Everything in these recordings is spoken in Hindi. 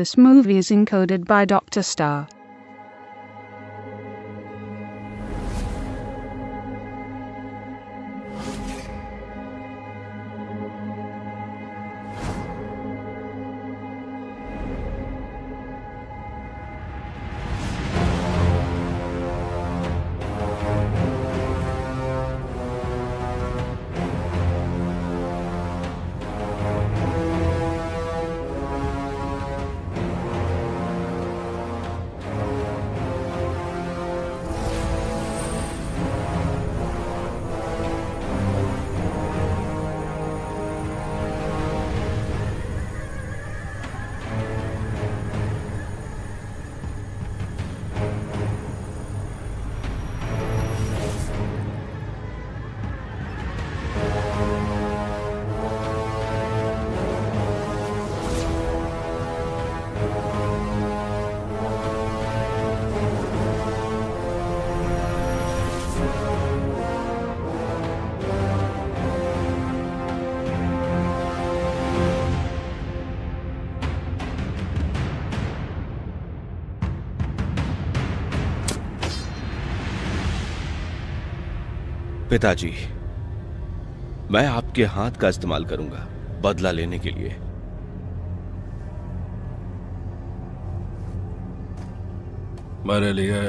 This movie is encoded by Dr. Star. पिताजी, मैं आपके हाथ का इस्तेमाल करूंगा बदला लेने के लिए। मेरे लिए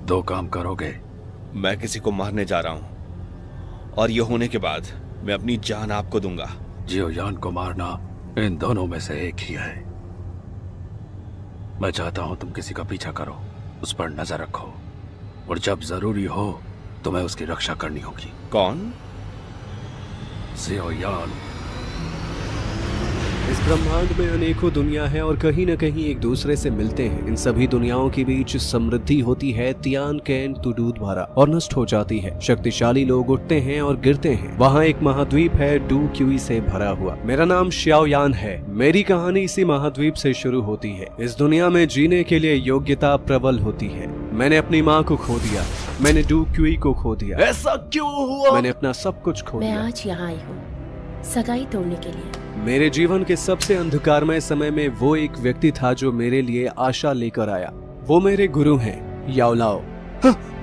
2 काम करोगे? मैं किसी को मारने जा रहा हूं और यह होने के बाद मैं अपनी जान आपको दूंगा। जियोयान को मारना इन दोनों में से एक ही है। मैं चाहता हूं तुम किसी का पीछा करो, उस पर नजर रखो और जब जरूरी हो तुम्हें उसकी रक्षा करनी होगी। कौन? जियोयान। इस ब्रह्मांड में अनेकों दुनिया है और कहीं न कहीं एक दूसरे से मिलते हैं। इन सभी दुनियाओं के बीच समृद्धि होती है, तियान कैन तुडूद भरा और नष्ट हो जाती है। शक्तिशाली लोग उठते हैं और गिरते हैं। वहाँ एक महाद्वीप है डू क्यूई से भरा हुआ। मेरा नाम श्याओयान है। मेरी कहानी इसी महाद्वीप से शुरू होती है। इस दुनिया में जीने के लिए योग्यता प्रबल होती है। मैंने अपनी माँ को खो दिया, मैंने डू क्यूई को खो दिया। ऐसा क्यों हुआ? मैंने अपना सब कुछ खो दिया। मैं आज यहाँ आई हूँ सगाई तोड़ने के लिए। मेरे जीवन के सबसे अंधकारमय समय में वो एक व्यक्ति था जो मेरे लिए आशा लेकर आया। वो मेरे गुरु हैं, याओलाओ।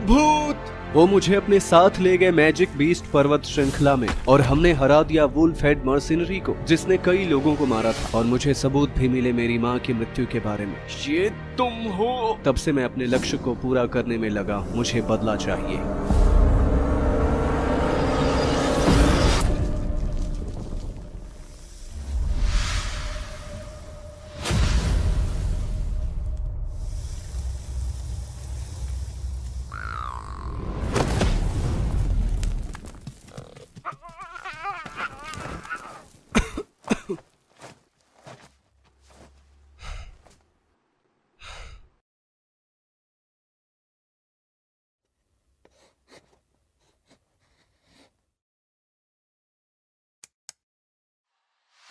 भूत! वो मुझे अपने साथ ले गए मैजिक बीस्ट पर्वत श्रृंखला में और हमने हरा दिया वुल्फ हेड मर्सिनरी को, जिसने कई लोगों को मारा था। और मुझे सबूत भी मिले मेरी माँ की मृत्यु के बारे में। ये तुम हो? तब से मैं अपने लक्ष्य को पूरा करने में लगा हूँ। मुझे बदला चाहिए।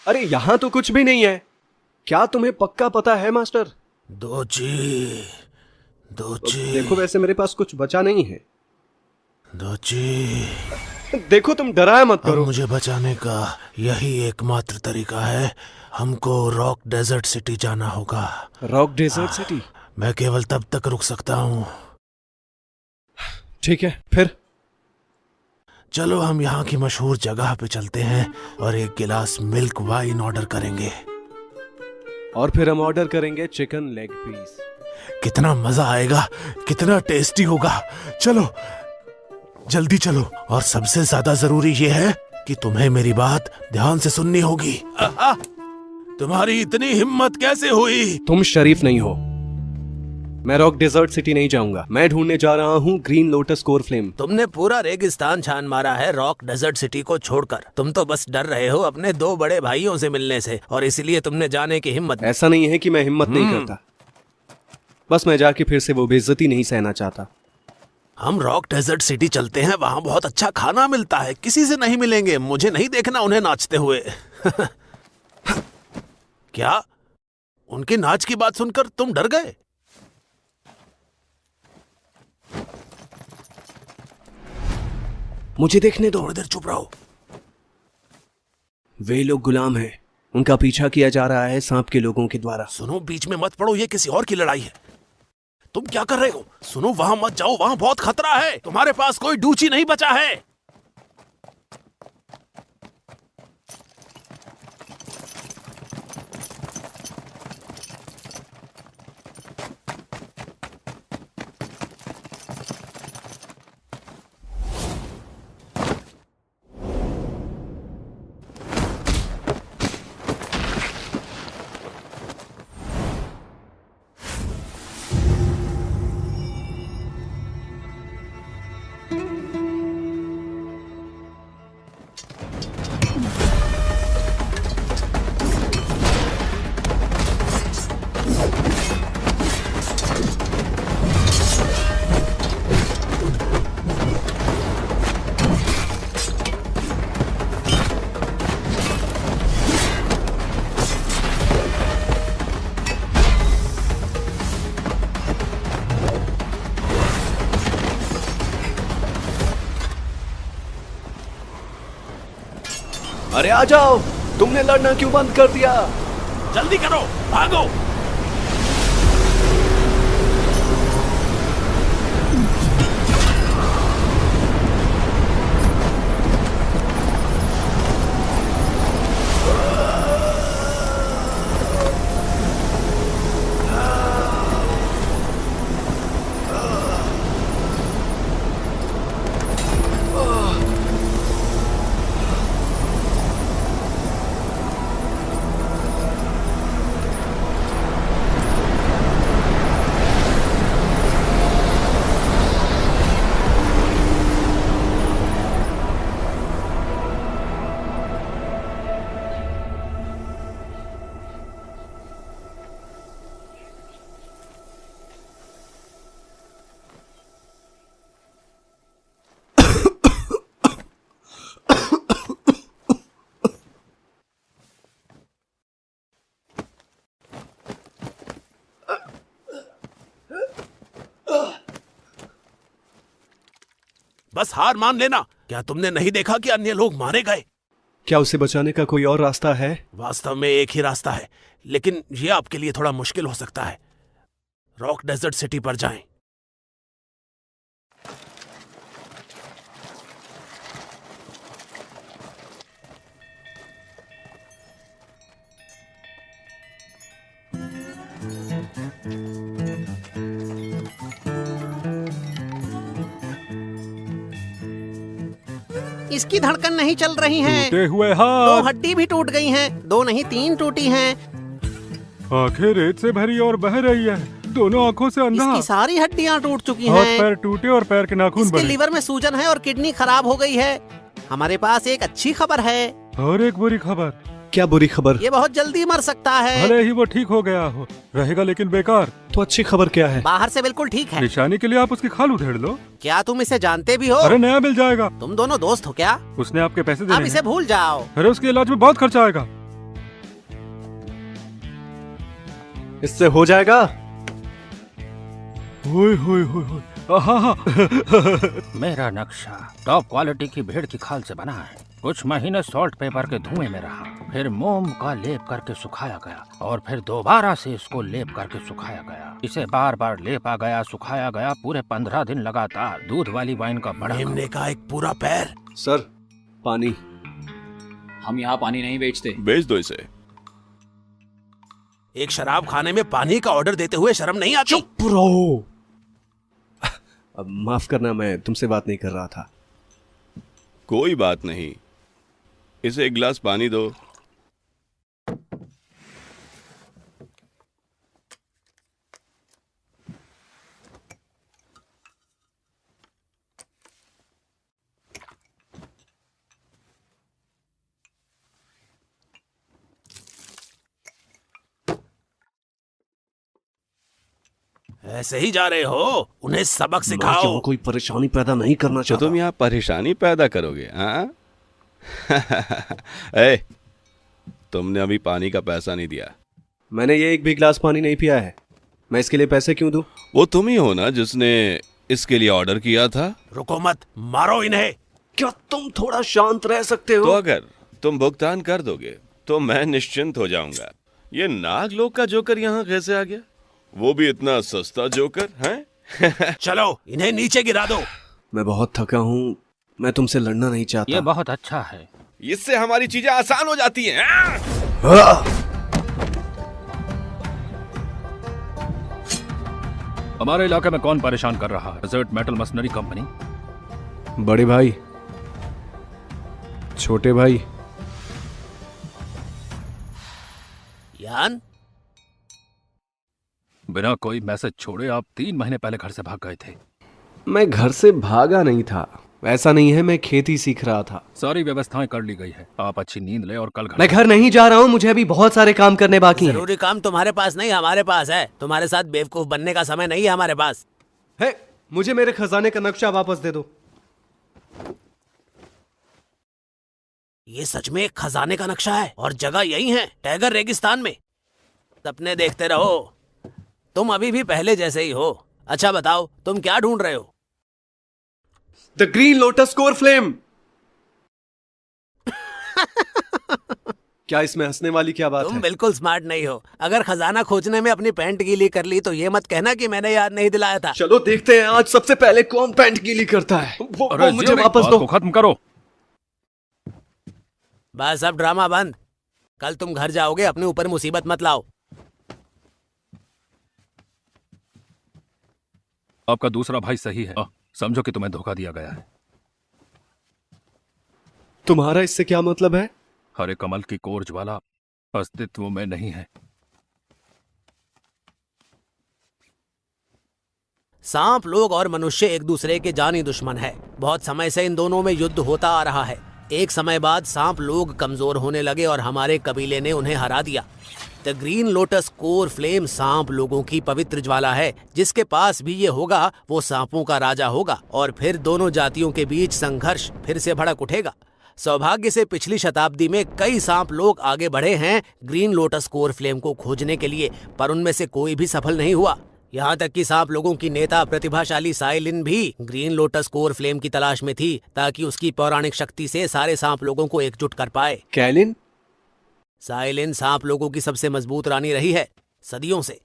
अरे यहाँ तो कुछ भी नहीं है। क्या तुम्हें पक्का पता है मास्टर? दोची। देखो, वैसे मेरे पास कुछ बचा नहीं है। दोची, देखो, तुम डराया मत करो। मुझे बचाने का यही एकमात्र तरीका है। हमको रॉक डेजर्ट सिटी जाना होगा। Rock desert city? मैं केवल तब तक रुक सकता हूँ। ठीक है, फिर चलो हम यहाँ की मशहूर जगह पे चलते हैं और एक गिलास मिल्क वाइन ऑर्डर करेंगे। और फिर हम ऑर्डर करेंगे चिकन लेग पीस। कितना मजा आएगा, कितना टेस्टी होगा। चलो जल्दी चलो। और सबसे ज्यादा जरूरी ये है कि तुम्हें मेरी बात ध्यान से सुननी होगी। तुम्हारी इतनी हिम्मत कैसे हुई? तुम शरीफ नहीं हो। मैं रॉक डेजर्ट सिटी नहीं जाऊंगा। मैं ढूंढने जा रहा हूँ ग्रीन लोटस कोर फ्लेम। तुमने पूरा रेगिस्तान छान मारा है रॉक डेजर्ट सिटी को छोड़कर। तुम तो बस डर रहे हो अपने 2 बड़े भाइयों से मिलने से, और इसलिए तुमने जाने की हिम्मत। ऐसा नहीं है कि मैं हिम्मत नहीं करता, बस मैं जाके फिर से वो बेइज्जती नहीं सहना चाहता। हम रॉक डेजर्ट सिटी चलते हैं, वहाँ बहुत अच्छा खाना मिलता है। किसी से नहीं मिलेंगे, मुझे नहीं देखना उन्हें नाचते हुए। क्या उनके नाच की बात सुनकर तुम डर गए? मुझे देखने दो। थोड़ी देर चुप रहो। वे लोग गुलाम हैं, उनका पीछा किया जा रहा है सांप के लोगों के द्वारा। सुनो, बीच में मत पड़ो, ये किसी और की लड़ाई है। तुम क्या कर रहे हो? सुनो, वहां मत जाओ, वहां बहुत खतरा है। तुम्हारे पास कोई डूची नहीं बचा है। अरे आ जाओ, तुमने लड़ना क्यों बंद कर दिया? जल्दी करो, भागो। बस हार मान लेना। क्या तुमने नहीं देखा कि अन्य लोग मारे गए? क्या उसे बचाने का कोई और रास्ता है? वास्तव में एक ही रास्ता है, लेकिन यह आपके लिए थोड़ा मुश्किल हो सकता है। रॉक डेजर्ट सिटी पर जाएं। इसकी धड़कन नहीं चल रही है। टूटे हुए दो हाथ, हड्डी भी टूट गई हैं। दो नहीं 3 टूटी हैं। आंखें रेत से भरी और बह रही है। दोनों आंखों से अंधा। इसकी सारी हड्डियां टूट चुकी हाथ हैं। पैर टूटे और पैर के नाखून इसके बने। लीवर में सूजन है और किडनी खराब हो गई है। हमारे पास एक अच्छी खबर है। और एक बुरी खबर। क्या बुरी खबर? ये बहुत जल्दी मर सकता है। भले ही वो ठीक हो गया हो, रहेगा लेकिन बेकार। तो अच्छी खबर क्या है? बाहर से बिल्कुल ठीक है। निशानी के लिए आप उसकी खाल उधेड़ लो। क्या तुम इसे जानते भी हो? अरे नया मिल जाएगा। तुम दोनों दोस्त हो क्या? उसने आपके पैसे अब देने इसे हैं। भूल जाओ। अरे उसके इलाज में बहुत खर्चा आएगा। इससे हो जाएगा? ओए होए होए होए। आहा। मेरा नक्शा टॉप क्वालिटी की भेड़ की खाल से बना है। कुछ महीने सॉल्ट पेपर के धुएं में रहा, फिर मोम का लेप करके सुखाया गया और फिर दोबारा से इसको लेप करके सुखाया गया। इसे बार बार लेपा गया, सुखाया गया, पूरे 15 दिन लगातार। दूध वाली वाइन का बड़ा मेमने का एक पूरा पैर। सर, पानी। हम यहाँ पानी नहीं बेचते। बेच दो इसे। एक शराब खाने में पानी का ऑर्डर देते हुए शर्म नहीं आती? चुप रहो। अब माफ करना, मैं तुमसे बात नहीं कर रहा था। कोई बात नहीं, इसे एक गिलास पानी दो। ऐसे ही जा रहे हो? उन्हें सबक सिखाओ। मैं कोई परेशानी पैदा नहीं करना तो चाहता। तुम यहाँ परेशानी पैदा करोगे? हाँ। ए, तुमने अभी पानी का पैसा नहीं दिया। मैंने ये एक भी गिलास पानी नहीं पिया है। मैं इसके लिए पैसे क्यों दूं? वो तुम ही हो ना जिसने इसके लिए ऑर्डर किया था। रुको मत, मारो इन्हें। क्या तुम थोड़ा शांत रह सकते हो? तो अगर तुम भुगतान कर दोगे तो मैं निश्चिंत हो जाऊंगा। ये नागलोक का जोकर यहाँ कैसे आ गया? वो भी इतना सस्ता जोकर है? चलो इन्हें नीचे गिरा दो। मैं बहुत थका हूँ, मैं तुमसे लड़ना नहीं चाहता। ये बहुत अच्छा है। इससे हमारी चीजें आसान हो जाती हैं। हमारे इलाके में कौन परेशान कर रहा है? Desert metal machinery company. बड़े भाई, छोटे भाई। यान, बिना कोई मैसेज छोड़े आप 3 महीने पहले घर से भाग गए थे। मैं घर से भागा नहीं था, ऐसा नहीं है, मैं खेती सीख रहा था। सारी व्यवस्थाएं कर ली गई है, आप अच्छी नींद ले और कल घर। मैं घर नहीं जा रहा हूँ, मुझे अभी बहुत सारे काम करने बाकी हैं। जरूरी काम तुम्हारे पास नहीं हमारे पास है। तुम्हारे साथ बेवकूफ बनने का समय नहीं है हमारे पास। है, मुझे मेरे खजाने का नक्शा वापस दे दो। ये सच में एक खजाने का नक्शा है और जगह यही है, टैगर रेगिस्तान में। सपने देखते रहो, तुम अभी भी पहले जैसे ही हो। अच्छा बताओ, तुम क्या ढूंढ रहे हो? The green lotus core flame. क्या इसमें हंसने वाली क्या बात तुम है? बिल्कुल स्मार्ट नहीं हो। अगर खजाना खोजने में अपनी पैंट गीली कर ली तो ये मत कहना कि मैंने याद नहीं दिलाया था। चलो देखते हैं आज सबसे पहले कौन पैंट गीली करता है। वो मुझे वापस दो। खत्म करो। बस अब ड्रामा बंद। कल तुम घर जाओगे, अपने ऊपर मुसीबत मत लाओ। आपका दूसरा भाई सही है। समझो कि तुम्हें धोखा दिया गया है। तुम्हारा इससे क्या मतलब है? हरे कमल की कोर ज्वाला अस्तित्व में नहीं है। सांप लोग और मनुष्य एक दूसरे के जानी दुश्मन है। बहुत समय से इन दोनों में युद्ध होता आ रहा है। एक समय बाद सांप लोग कमजोर होने लगे और हमारे कबीले ने उन्हें हरा दिया। The green lotus core flame सांप लोगों की पवित्र ज्वाला है। जिसके पास भी ये होगा वो सांपों का राजा होगा और फिर दोनों जातियों के बीच संघर्ष फिर से भड़क उठेगा। सौभाग्य से पिछली शताब्दी में कई सांप लोग आगे बढ़े हैं ग्रीन लोटस कोर फ्लेम को खोजने के लिए, पर उनमें से कोई भी सफल नहीं हुआ। यहाँ तक कि सांप लोगों की नेता प्रतिभाशाली साइलिन भी ग्रीन लोटस कोर फ्लेम की तलाश में थी ताकि उसकी पौराणिक शक्ति से सारे सांप लोगों को एकजुट कर पाए। कैलिन? साइलिन सांप लोगों की सबसे मजबूत रानी रही है सदियों से।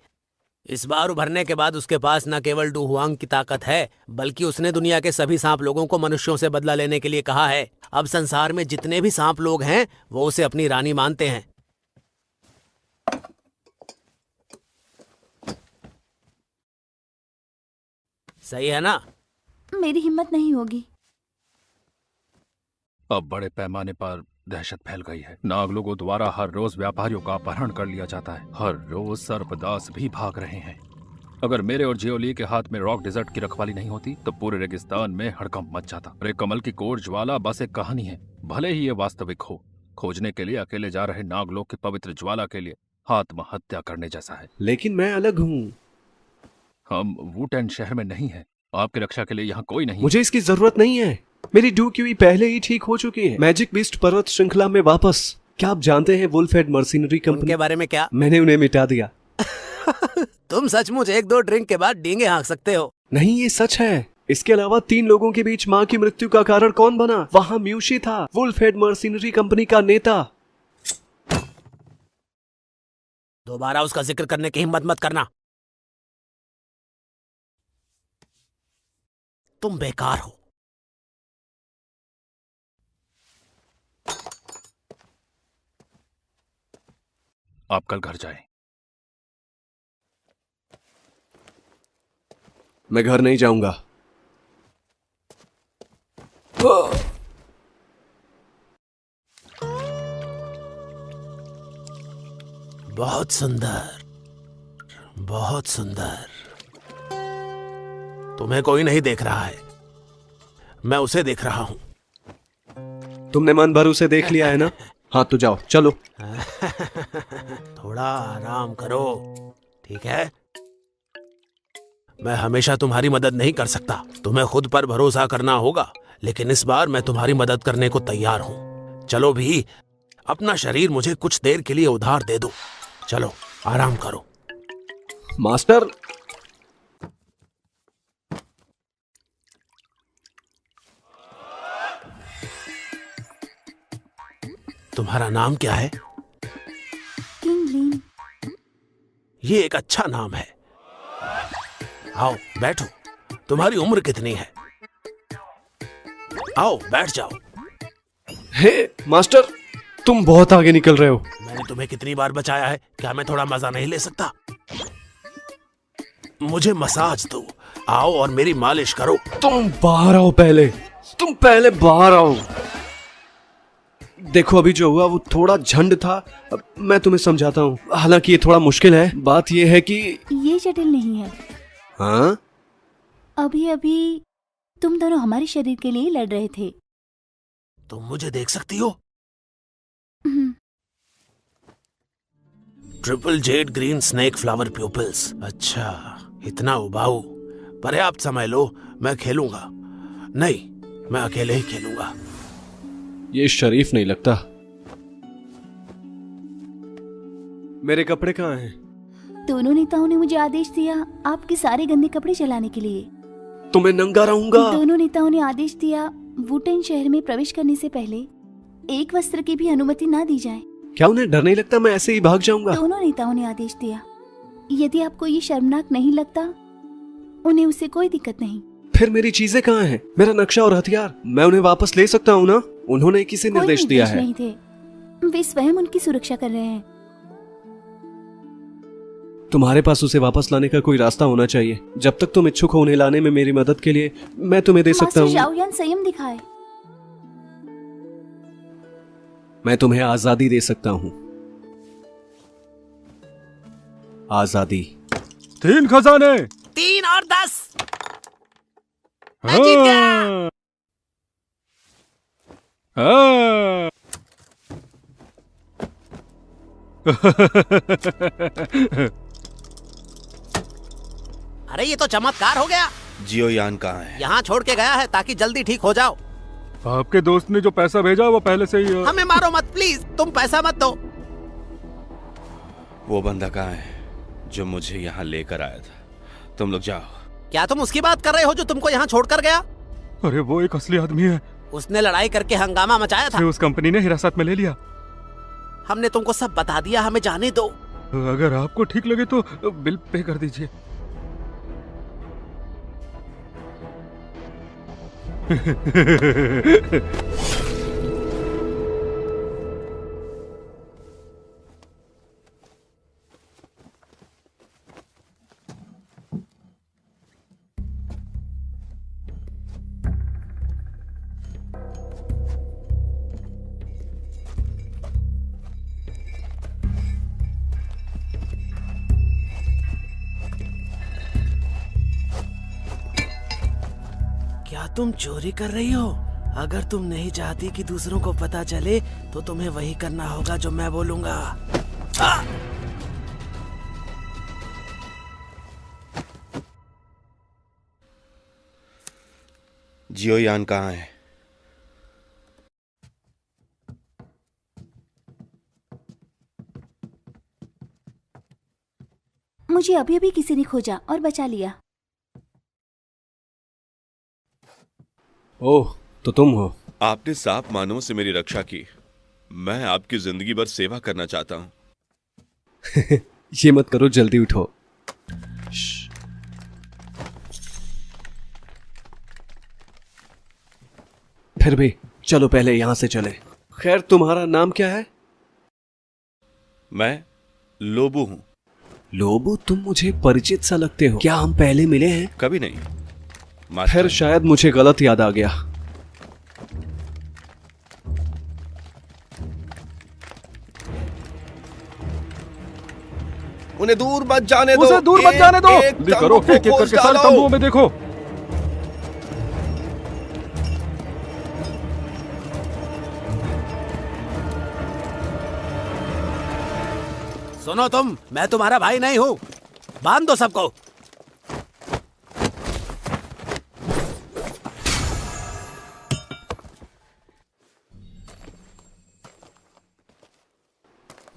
इस बार उभरने के बाद उसके पास न केवल डुहुआंग की ताकत है बल्कि उसने दुनिया के सभी सांप लोगों को मनुष्यों से बदला लेने के लिए कहा है। अब संसार में जितने भी सांप लोग हैं वो उसे अपनी रानी मानते हैं। सही है ना? मेरी हिम्मत नहीं होगी। अब बड़े पैमाने पर दहशत फैल गई है। नाग लोगों द्वारा हर रोज व्यापारियों का अपहरण कर लिया जाता है। हर रोज सर्पदास भी भाग रहे हैं। अगर मेरे और जियोली के हाथ में रॉक डेजर्ट की रखवाली नहीं होती तो पूरे रेगिस्तान में हड़कंप मच जाता। अरे कमल की कोर ज्वाला बस एक कहानी है, भले ही ये वास्तविक हो। खोजने के लिए अकेले जा रहे नागलोक की पवित्र ज्वाला के लिए आत्महत्या करने जैसा है। लेकिन मैं अलग हूँ। हम वुटेन शहर में नहीं है। आपकी रक्षा के लिए यहाँ कोई नहीं। मुझे इसकी जरूरत नहीं है। मेरी डूक्यूई पहले ही ठीक हो चुकी है। मैजिक बीस्ट पर्वत श्रृंखला में वापस। क्या आप जानते हैं वुल्फहेड मर्सिनरी कंपनी के बारे में? क्या मैंने उन्हें मिटा दिया। तुम सचमुच 1-2 ड्रिंक के बाद डींगे हाँक सकते हो। नहीं, ये सच है। इसके अलावा 3 लोगों के बीच माँ की मृत्यु का कारण कौन बना? वहाँ म्यूशी था, वुल्फहेड मर्सिनरी कंपनी का नेता। दोबारा उसका जिक्र करने की हिम्मत मत करना। तुम बेकार हो। आप कल घर जाएं। मैं घर नहीं जाऊंगा। बहुत सुंदर, बहुत सुंदर। तुम्हें कोई नहीं देख रहा है, मैं उसे देख रहा हूं। तुमने मन भर उसे देख लिया है ना? हाँ तो जाओ, चलो। थोड़ा आराम करो, ठीक है? मैं हमेशा तुम्हारी मदद नहीं कर सकता। तुम्हें खुद पर भरोसा करना होगा, लेकिन इस बार मैं तुम्हारी मदद करने को तैयार हूं। चलो भी, अपना शरीर मुझे कुछ देर के लिए उधार दे दो। चलो आराम करो। मास्टर, तुम्हारा नाम क्या है? ये एक अच्छा नाम है। आओ बैठो। तुम्हारी उम्र कितनी है? आओ बैठ जाओ। हे मास्टर, तुम बहुत आगे निकल रहे हो। मैंने तुम्हें कितनी बार बचाया है, क्या मैं थोड़ा मजा नहीं ले सकता? मुझे मसाज दो। आओ और मेरी मालिश करो। तुम बाहर आओ पहले। तुम पहले बाहर आओ। देखो अभी जो हुआ वो थोड़ा झंड था। अब मैं तुम्हें समझाता हूँ। हालांकि ये थोड़ा मुश्किल है। बात ये है कि ये जटिल नहीं है। हाँ, अभी अभी तुम दोनों हमारे शरीर के लिए लड़ रहे थे। तुम मुझे देख सकती हो? Triple Z green snake flower people's. अच्छा, इतना उबाऊ। पर्याप्त समय लो, मैं खेलूंगा। नहीं, मैं अकेले ही खेलूंगा। ये शरीफ नहीं लगता। मेरे कपड़े कहाँ हैं? दोनों नेताओं ने मुझे आदेश दिया आपके सारे गंदे कपड़े जलाने के लिए। तो मैं नंगा रहूंगा। दोनों नेताओं ने आदेश दिया वुटेन शहर में प्रवेश करने से पहले एक वस्त्र की भी अनुमति ना दी जाए। क्या उन्हें डर नहीं लगता मैं ऐसे ही भाग जाऊंगा? दोनों नेताओं ने आदेश दिया। यदि आपको ये शर्मनाक नहीं लगता, उन्हें उससे कोई दिक्कत नहीं। फिर मेरी चीजें कहाँ हैं? मेरा नक्शा और हथियार, मैं उन्हें वापस ले सकता हूँ ना? उन्होंने किसी निर्देश दिया है? नहीं थे, वे स्वयं उनकी सुरक्षा कर रहे हैं। तुम्हारे पास उसे वापस लाने का कोई रास्ता होना चाहिए। जब तक तुम इच्छुक हो उन्हें लाने में मेरी मदद के लिए, मैं तुम्हें दे सकता हूँ। शाओयान संयम दिखाए। मैं तुम्हें आजादी दे सकता हूँ। आजादी। 3 खजाने। 3 और 10। मैं जीत गया। हाँ। अरे ये तो चमत्कार हो गया। जियोयान कहाँ है? यहाँ छोड़ के गया है ताकि जल्दी ठीक हो जाओ। आपके दोस्त ने जो पैसा भेजा वो पहले से ही हमें मारो मत प्लीज, तुम पैसा मत दो। वो बंदा कहाँ है जो मुझे यहाँ लेकर आया था? तुम लोग जाओ। क्या तुम उसकी बात कर रहे हो जो तुमको यहाँ छोड़कर गया? अरे वो एक असली आदमी है। उसने लड़ाई करके हंगामा मचाया था। उस कंपनी ने हिरासत में ले लिया। हमने तुमको सब बता दिया, हमें जाने दो। अगर आपको ठीक लगे तो बिल पे कर दीजिए। क्या तुम चोरी कर रही हो? अगर तुम नहीं चाहती कि दूसरों को पता चले तो तुम्हें वही करना होगा जो मैं बोलूंगा। जियोयान कहाँ है? मुझे अभी अभी किसी ने खोजा और बचा लिया। ओह, तो तुम हो। आपने साफ मानों से मेरी रक्षा की। मैं आपकी जिंदगी भर सेवा करना चाहता हूँ। ये मत करो, जल्दी उठो। फिर भी चलो पहले यहां से चले। खैर, तुम्हारा नाम क्या है? मैं लोबू हूँ। लोबू, तुम मुझे परिचित सा लगते हो। क्या हम पहले मिले हैं? कभी नहीं। फिर शायद मुझे गलत याद आ गया। उन्हें दूर मत जाने दो। उसे दूर मत जाने दो। जल्दी करो, एक एक करके सारे तंबुओं में देखो। सुनो तुम, मैं तुम्हारा भाई नहीं हूँ। बांध दो सबको।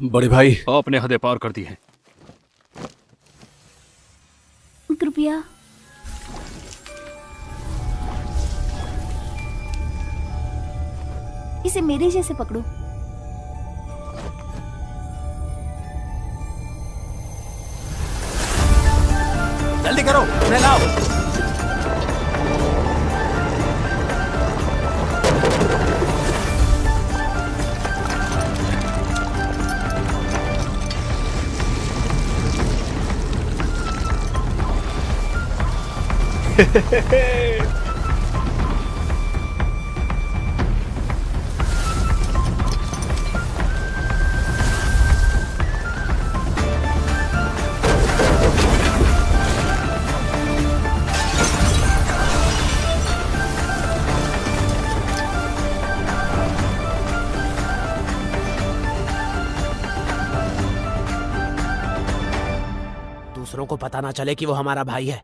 बड़े भाई, आपने हदें पार कर दी हैं। कृपया इसे मेरे जैसे पकड़ो। जल्दी करो, उन्हें लाओ। दूसरों को पता ना चले कि वो हमारा भाई है।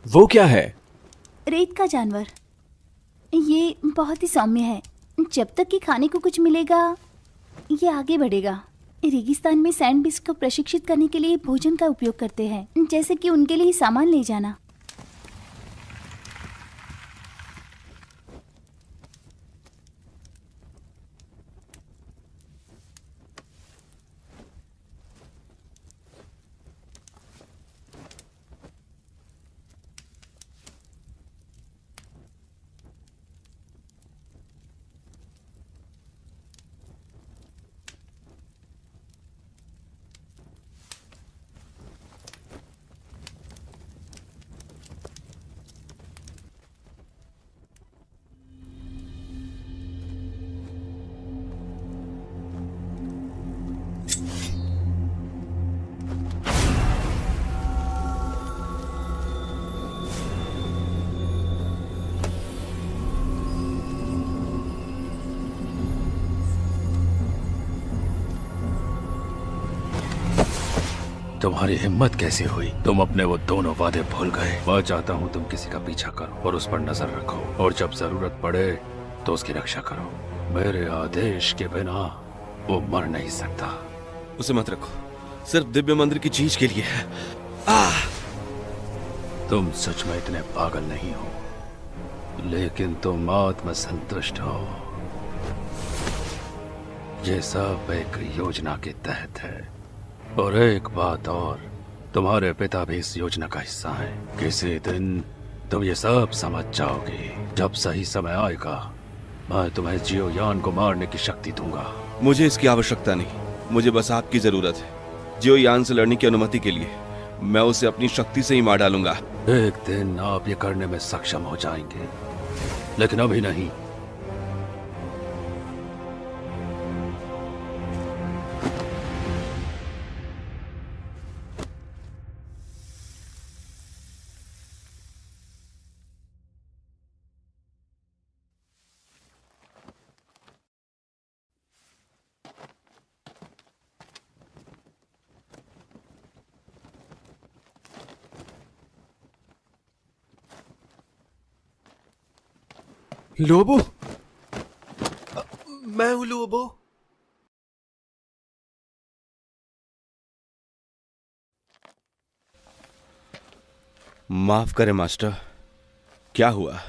वो क्या है? रेत का जानवर। ये बहुत ही सौम्य है। जब तक कि खाने को कुछ मिलेगा ये आगे बढ़ेगा। रेगिस्तान में सैंड बीस्ट को प्रशिक्षित करने के लिए भोजन का उपयोग करते हैं, जैसे कि उनके लिए सामान ले जाना। तुम्हारी हिम्मत कैसे हुई? तुम अपने वो दोनों वादे भूल गए। मैं चाहता हूँ तुम किसी का पीछा करो और उस पर नजर रखो, और जब जरूरत पड़े तो उसकी रक्षा करो। मेरे आदेश के बिना वो मर नहीं सकता। उसे मत रखो, सिर्फ दिव्य मंदिर की चीज के लिए है। तुम सच में इतने पागल नहीं हो, लेकिन तुम आत्म संतुष्ट हो। ये सब एक योजना के तहत है। और एक बात और, तुम्हारे पिता भी इस योजना का हिस्सा हैं। किसी दिन तुम ये सब समझ जाओगे। जब सही समय आएगा मैं तुम्हें जियो यान को मारने की शक्ति दूंगा। मुझे इसकी आवश्यकता नहीं, मुझे बस आपकी जरूरत है। जियो यान से लड़ने की अनुमति के लिए मैं उसे अपनी शक्ति से ही मार डालूंगा। एक दिन आप ये करने में सक्षम हो जाएंगे, लेकिन अभी नहीं। लोबो, मैं हूं लोबो। माफ करें मास्टर, क्या हुआ?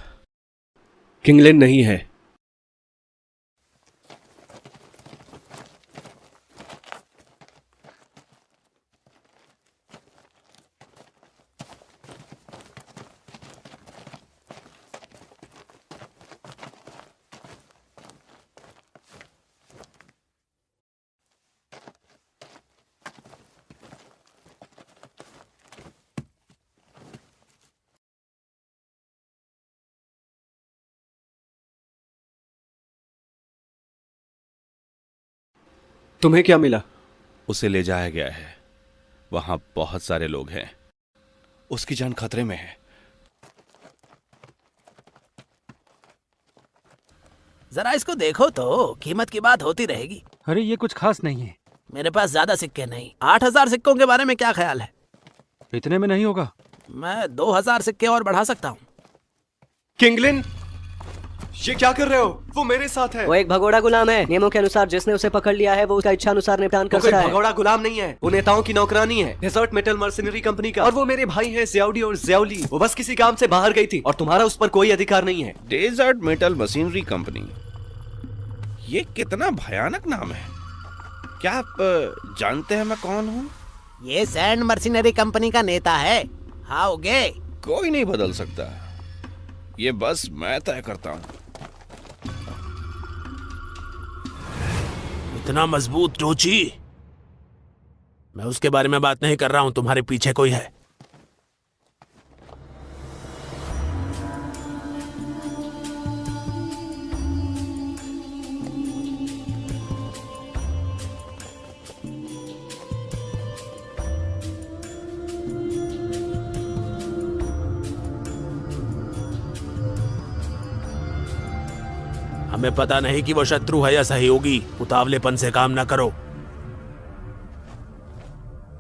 किंगलिन नहीं है। तुम्हें क्या मिला? उसे ले जाया गया है। वहां बहुत सारे लोग हैं। उसकी जान खतरे में है। जरा इसको देखो तो, कीमत की बात होती रहेगी। अरे ये कुछ खास नहीं है। मेरे पास ज्यादा सिक्के नहीं। 8,000 सिक्कों के बारे में क्या ख्याल है? इतने में नहीं होगा। मैं 2,000 सिक्के और बढ़ा सकता हूँ। किंगलिन, ये क्या कर रहे हो? वो मेरे साथ है। वो एक भगोड़ा गुलाम है। नियमों के अनुसार जिसने उसे पकड़ लिया है वो उसका इच्छा अनुसार निपटान कर वो कोई सकता है। भगोड़ा गुलाम नहीं है, वो नेताओं की नौकरानी है, डेजर्ट मेटल मर्सिनरी कंपनी का। और वो मेरे भाई हैं जियाउडी और जियाउली। वो बस किसी काम से बाहर गई थी और तुम्हारा उस पर कोई अधिकार नहीं है। डेजर्ट मेटल मशीनरी कंपनी, ये कितना भयानक नाम है। क्या आप जानते हैं मैं कौन हूँ? ये सैंड मर्सिनरी कंपनी का नेता है। आओगे? कोई नहीं बदल सकता, ये बस मैं तय करता हूँ। इतना मजबूत टोची? मैं उसके बारे में बात नहीं कर रहा हूं, तुम्हारे पीछे कोई है। हमें पता नहीं कि वो शत्रु है या सहयोगी। उतावलेपन से काम ना करो।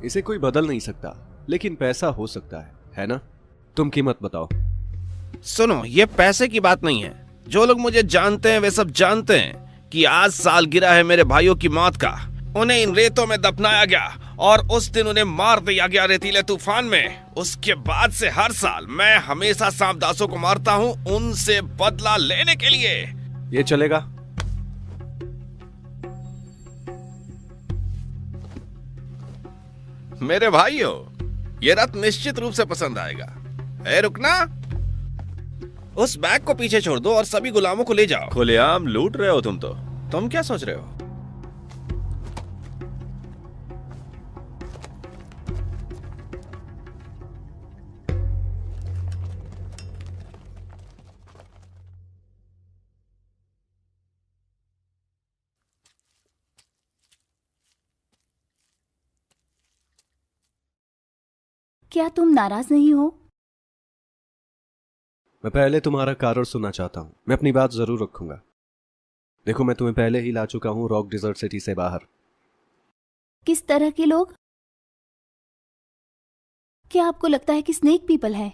इसे कोई बदल नहीं सकता, लेकिन पैसा हो सकता है ना? तुम कीमत बताओ। सुनो, ये पैसे की बात नहीं है। जो लोग मुझे जानते हैं वे सब जानते हैं कि आज साल गिरा है मेरे भाइयों की मौत का। उन्हें इन रेतों में दफनाया गया और उस दिन उन्हें मार दिया गया रेतीले तूफान में। उसके बाद से हर साल मैं हमेशा सांपदासों को मारता हूँ, उनसे बदला लेने के लिए। ये चलेगा? मेरे भाइयों, ये रथ निश्चित रूप से पसंद आएगा। ए, रुकना। उस बैग को पीछे छोड़ दो और सभी गुलामों को ले जाओ। खुलेआम लूट रहे हो तुम तो। तुम क्या सोच रहे हो? क्या तुम नाराज नहीं हो? मैं पहले तुम्हारा कारण सुनना चाहता हूं। मैं अपनी बात जरूर रखूंगा। देखो, मैं तुम्हें पहले ही ला चुका हूं रॉक डिजर्ट सिटी से बाहर। किस तरह के लोग? क्या आपको लगता है कि स्नेक पीपल है?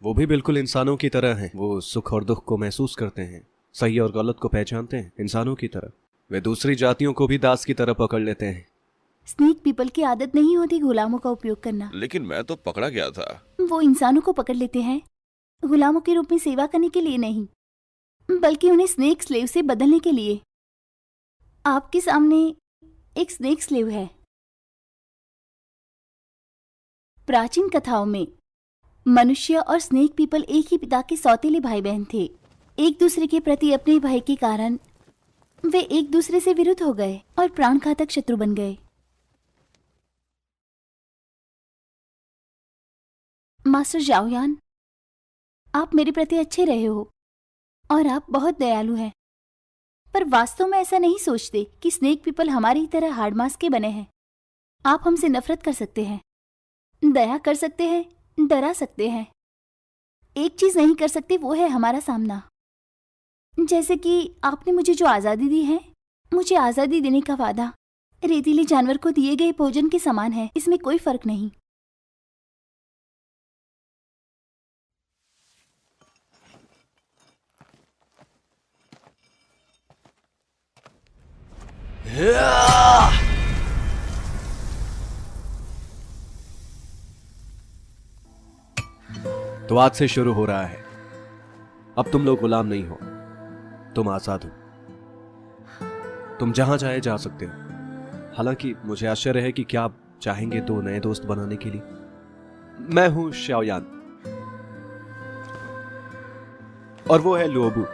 वो भी बिल्कुल इंसानों की तरह हैं। वो सुख और दुख को महसूस करते हैं, सही और गलत को पहचानते हैं, इंसानों की तरह। वे दूसरी जातियों को भी दास की तरह पकड़ लेते हैं। स्नेक पीपल की आदत नहीं होती गुलामों का उपयोग करना। लेकिन मैं तो पकड़ा गया था। वो इंसानों को पकड़ लेते हैं, गुलामों के रूप में सेवा करने के लिए नहीं, बल्कि उन्हें स्नेक स्लेव से बदलने के लिए। आपके सामने एक स्नेक स्लेव है। प्राचीन कथाओं में मनुष्य और स्नेक पीपल एक ही पिता के सौतेले भाई बहन थे। एक दूसरे के प्रति अपने भय के कारण वे एक दूसरे से विरुद्ध हो गए और प्राणघातक शत्रु बन गए। मास्टर जाओयान, आप मेरे प्रति अच्छे रहे हो और आप बहुत दयालु हैं, पर वास्तव में ऐसा नहीं सोचते कि स्नेक पीपल हमारी तरह हार्ड मास के बने हैं। आप हमसे नफरत कर सकते हैं, दया कर सकते हैं, डरा सकते हैं। एक चीज नहीं कर सकते, वो है हमारा सामना। जैसे कि आपने मुझे जो आज़ादी दी है, मुझे आज़ादी देने का वादा रेतीले जानवर को दिए गए भोजन के समान है। इसमें कोई फर्क नहीं। तो आज से शुरू हो रहा है। अब तुम लोग गुलाम नहीं हो, तुम आजाद हो। तुम जहां चाहे जा सकते हो। हालांकि मुझे आश्चर्य है कि क्या आप चाहेंगे 2 नए दोस्त बनाने के लिए। मैं हूं शाओयान और वो है लुओबू।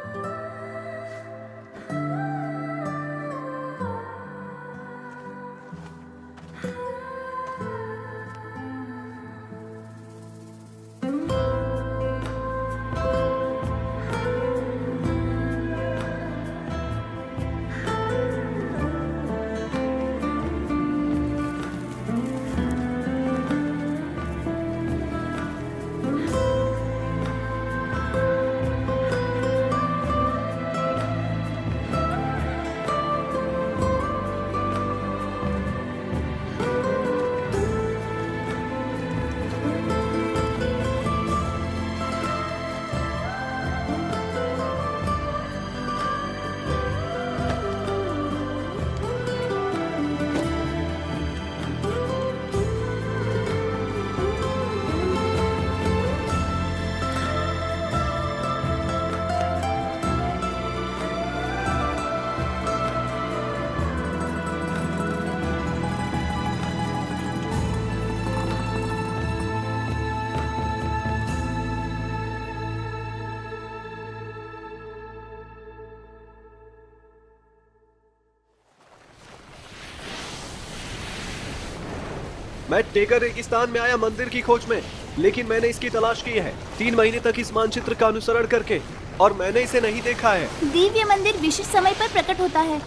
मैं टेकर रेगिस्तान में आया मंदिर की खोज में, लेकिन मैंने इसकी तलाश की है 3 महीने तक इस मानचित्र का अनुसरण करके, और मैंने इसे नहीं देखा है। दिव्य मंदिर विशिष्ट समय पर प्रकट होता है।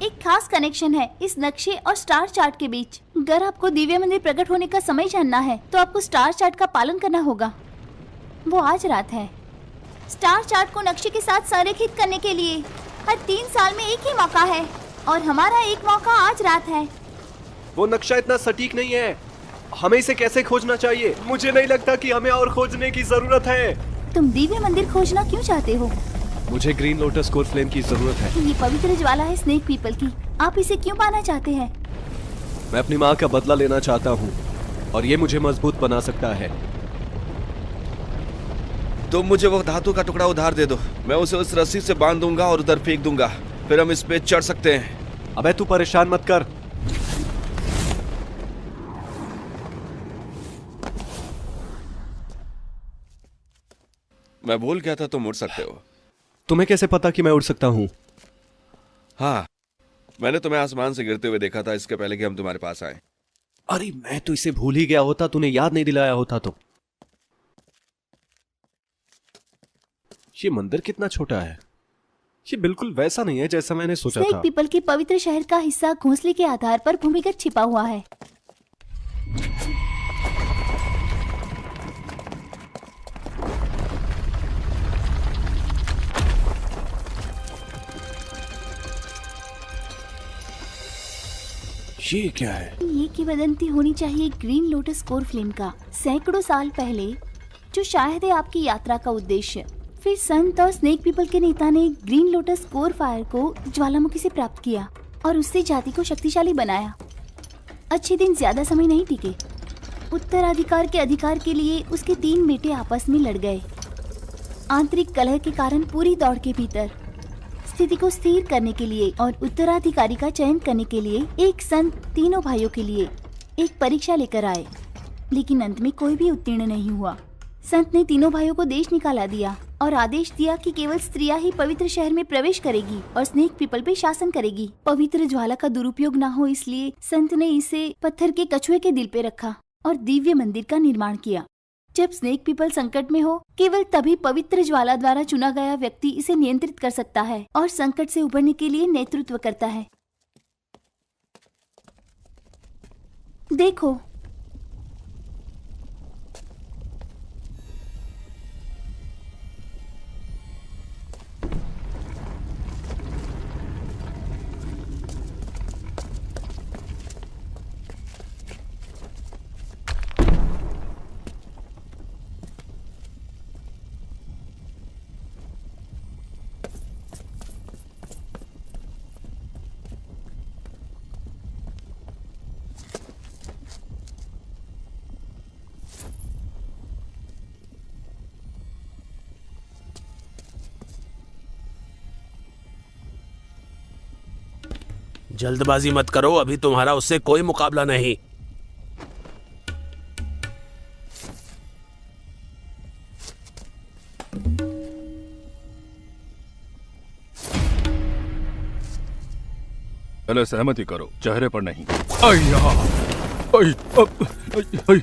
एक खास कनेक्शन है इस नक्शे और स्टार चार्ट के बीच। अगर आपको दिव्य मंदिर प्रकट होने का समय जानना है तो आपको स्टार चार्ट का पालन करना होगा। वो आज रात है। स्टार चार्ट को नक्शे के साथ संरेखित करने के लिए हर 3 साल में एक ही मौका है, और हमारा एक मौका आज रात है। वो नक्शा इतना सटीक नहीं है, हमें इसे कैसे खोजना चाहिए? मुझे नहीं लगता कि हमें और खोजने की जरूरत है। तुम दिव्य मंदिर खोजना क्यों चाहते हो? मुझे ग्रीन लोटस कोर फ्लेम की जरूरत है। ये पवित्र ज्वाला है स्नेक पीपल की। आप इसे क्यों पाना चाहते हैं? मैं अपनी माँ का बदला लेना चाहता हूँ, और ये मुझे मजबूत बना सकता है। तुम मुझे वो धातु का टुकड़ा उधार दे दो, मैं उसे उस रस्सी से बांध दूंगा और उधर फेंक दूंगा, फिर हम इस पे चढ़ सकते हैं। अबे तू परेशान मत कर। मैं भूल गया था तुम उड़ सकते हो। तुम्हें कैसे पता कि मैं उड़ सकता हूँ? हाँ, मैंने तुम्हें आसमान से गिरते हुए देखा था इसके पहले कि हम तुम्हारे पास आए। अरे मैं तो इसे भूल ही गया होता, तूने याद नहीं दिलाया होता तो। ये मंदिर कितना छोटा है। ये बिल्कुल वैसा नहीं है जैसा मैंने सोचा स्नेक था। पीपल के पवित्र शहर का हिस्सा घोंसले के आधार पर भूमिगत छिपा हुआ है। ये क्या है? ये किंवदंती होनी चाहिए ग्रीन लोटस कोर फ्लेम का, सैकड़ों साल पहले, जो शायद है आपकी यात्रा का उद्देश्य। फिर संत और स्नेक पीपल के नेता ने ग्रीन लोटस कोर फायर को ज्वालामुखी से प्राप्त किया और उससे जाति को शक्तिशाली बनाया। अच्छे दिन ज्यादा समय नहीं टिके। उत्तराधिकार के अधिकार के लिए उसके 3 बेटे आपस में लड़ गए। आंतरिक कलह के कारण पूरी दौड़ के भीतर स्थिति को स्थिर करने के लिए और उत्तराधिकारी का चयन करने के लिए एक संत तीनों भाइयों के लिए एक परीक्षा लेकर आए, लेकिन अंत में कोई भी उत्तीर्ण नहीं हुआ। संत ने तीनों भाइयों को देश निकाला दिया और आदेश दिया कि केवल स्त्रियां ही पवित्र शहर में प्रवेश करेगी और स्नेक पीपल पे शासन करेगी। पवित्र ज्वाला का दुरुपयोग न हो इसलिए संत ने इसे पत्थर के कछुए के दिल पे रखा और दिव्य मंदिर का निर्माण किया। जब स्नेक पीपल संकट में हो, केवल तभी पवित्र ज्वाला द्वारा चुना गया व्यक्ति इसे नियंत्रित कर सकता है और संकट से उबरने के लिए नेतृत्व करता है। देखो, जल्दबाजी मत करो, अभी तुम्हारा उससे कोई मुकाबला नहीं। पहले सहमति करो, चेहरे पर नहीं। अय्या! अय! अय!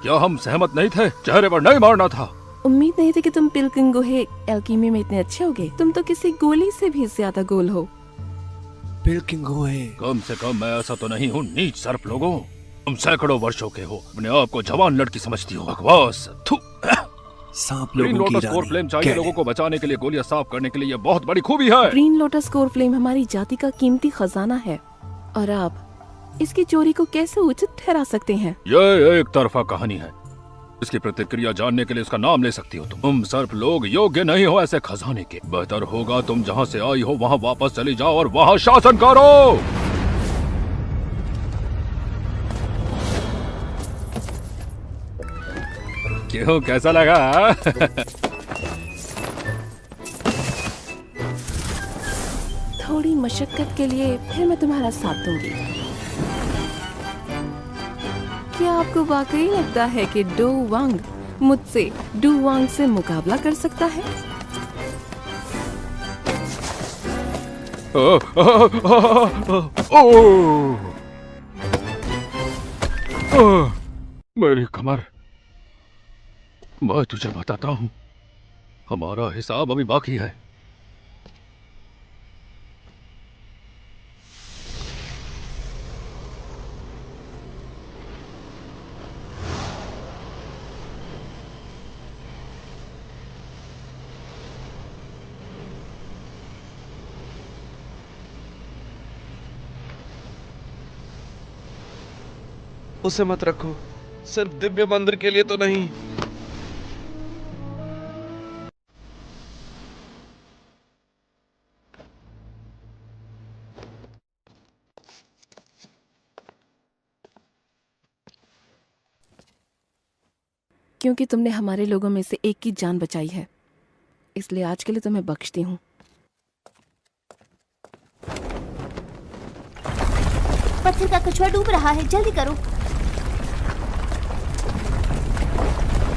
क्या हम सहमत नहीं थे? चेहरे पर नहीं मारना था। उम्मीद नहीं थी कि तुम पिल्किंग गोहे एल्कीमी में इतने अच्छे होगे। तुम तो किसी गोली से भी ज्यादा गोल हो। पिल्किंग गोहे। कम से कम मैं ऐसा तो नहीं हूँ नीच सर्प लोगों। तुम सैकड़ों वर्षों के हो, अपने आप को जवान लड़की समझती हो। बकवास। सांप ग्रीन लोगों की लोटस कोर फ्लेम चाहिए लोगों को बचाने के लिए, गोलियां साफ करने के लिए। ये बहुत बड़ी खूबी है। ग्रीन लोटस कोर फ्लेम हमारी जाति का कीमती खजाना है और आप इसकी चोरी को कैसे उचित ठहरा सकते हैं? ये एक तरफा कहानी है। इसकी प्रतिक्रिया जानने के लिए इसका नाम ले सकती हो तुम सर्प लोग योग्य नहीं हो ऐसे खजाने के। बेहतर होगा तुम जहाँ से आई हो वहाँ वापस चली जाओ और वहाँ शासन करो। क्यों, कैसा लगा? थोड़ी मशक्कत के लिए फिर मैं तुम्हारा साथ दूंगी। क्या आपको वाकई लगता है कि डो वांग मुझसे डू वांग से मुकाबला कर सकता है? मेरी कमर। मैं तुझे बताता हूँ, हमारा हिसाब अभी बाकी है। उसे मत रखो, सिर्फ दिव्य मंदिर के लिए तो नहीं। क्योंकि तुमने हमारे लोगों में से एक की जान बचाई है, इसलिए आज के लिए तुम्हें बख्शती हूँ। पत्थर का कछुआ डूब रहा है, जल्दी करो।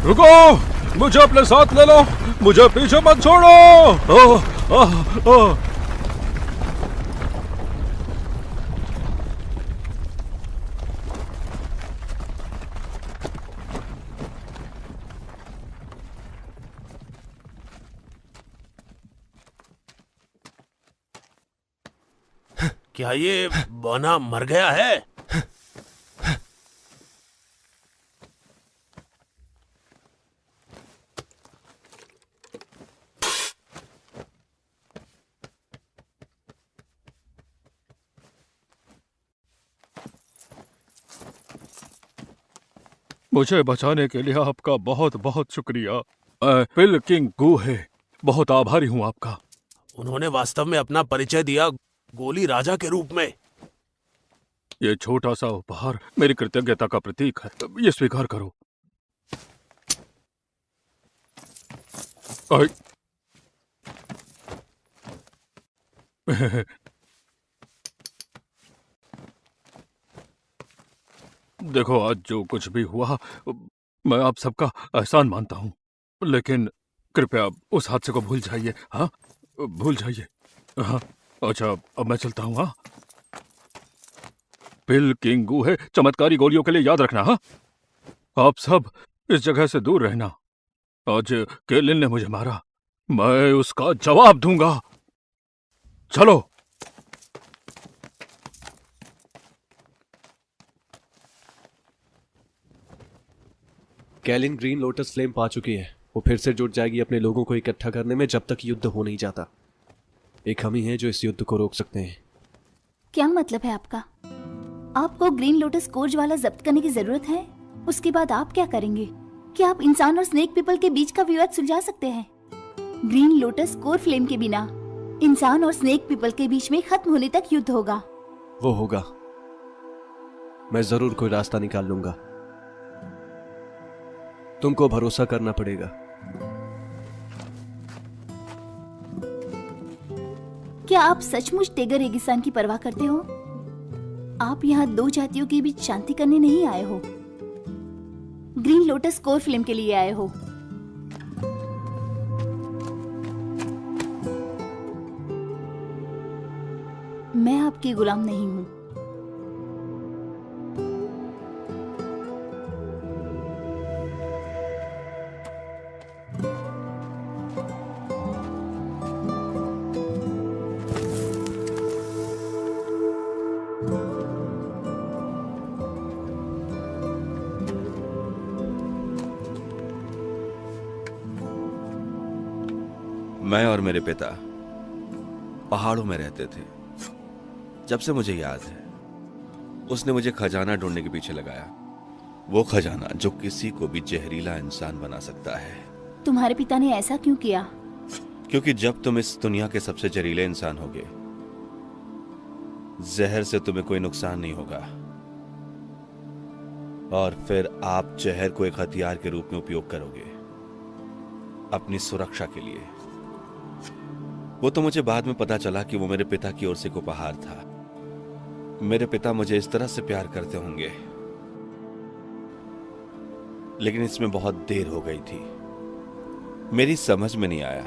रुको, मुझे अपने साथ ले लो, मुझे पीछे मत छोड़ो। क्या ये बौना मर गया है? मुझे बचाने के लिए आपका बहुत बहुत शुक्रिया। पिल किंग गू है, बहुत आभारी हूँ आपका। उन्होंने वास्तव में अपना परिचय दिया गोली राजा के रूप में। ये छोटा सा उपहार मेरी कृतज्ञता का प्रतीक है, ये स्वीकार करो। देखो, आज जो कुछ भी हुआ मैं आप सबका एहसान मानता हूँ, लेकिन कृपया उस हादसे को भूल जाइए। हाँ, भूल जाइए। हाँ, अच्छा, अब मैं चलता हूँ। हाँ, पिल किंग गू है, चमत्कारी गोलियों के लिए याद रखना। हाँ, आप सब इस जगह से दूर रहना। आज केलिन ने मुझे मारा, मैं उसका जवाब दूंगा। चलो। कैलिन ग्रीन लोटस फ्लेम पा चुकी है। वो फिर से जुट जाएगी अपने लोगों को इकट्ठा करने में जब तक युद्ध हो नहीं जाता। एक हम ही हैं जो इस युद्ध को रोक सकते हैं। क्या मतलब है आपका? आपको ग्रीन लोटस कोर ज्वाला जब्त करने की जरूरत है? उसके बाद आप क्या करेंगे? क्या आप इंसान और स्नेक पीपल के बीच का विवाद सुलझा सकते हैं? ग्रीन लोटस कोर फ्लेम के बिना इंसान और स्नेक पीपल के बीच में खत्म होने तक युद्ध होगा। वो होगा, मैं जरूर कोई रास्ता निकाल लूंगा। तुमको भरोसा करना पड़ेगा। क्या आप सचमुच टेगर रेगिस्तान की परवाह करते हो? आप यहाँ दो जातियों के बीच शांति करने नहीं आए हो, ग्रीन लोटस कोर फ्लेम के लिए आए हो। मैं आपकी गुलाम नहीं हूँ। मैं और मेरे पिता पहाड़ों में रहते थे। जब से मुझे याद है, उसने मुझे खजाना ढूंढने के पीछे लगाया, वो खजाना जो किसी को भी जहरीला इंसान बना सकता है। तुम्हारे पिता ने ऐसा क्यों किया? क्योंकि जब तुम इस दुनिया के सबसे जहरीले इंसान होगे, जहर से तुम्हें कोई नुकसान नहीं होगा, और फिर आप जहर को एक हथियार के रूप में उपयोग करोगे अपनी सुरक्षा के लिए। वो तो मुझे बाद में पता चला कि वो मेरे पिता की ओर से एक उपहार था। मेरे पिता मुझे इस तरह से प्यार करते होंगे लेकिन इसमें बहुत देर हो गई थी। मेरी समझ में नहीं आया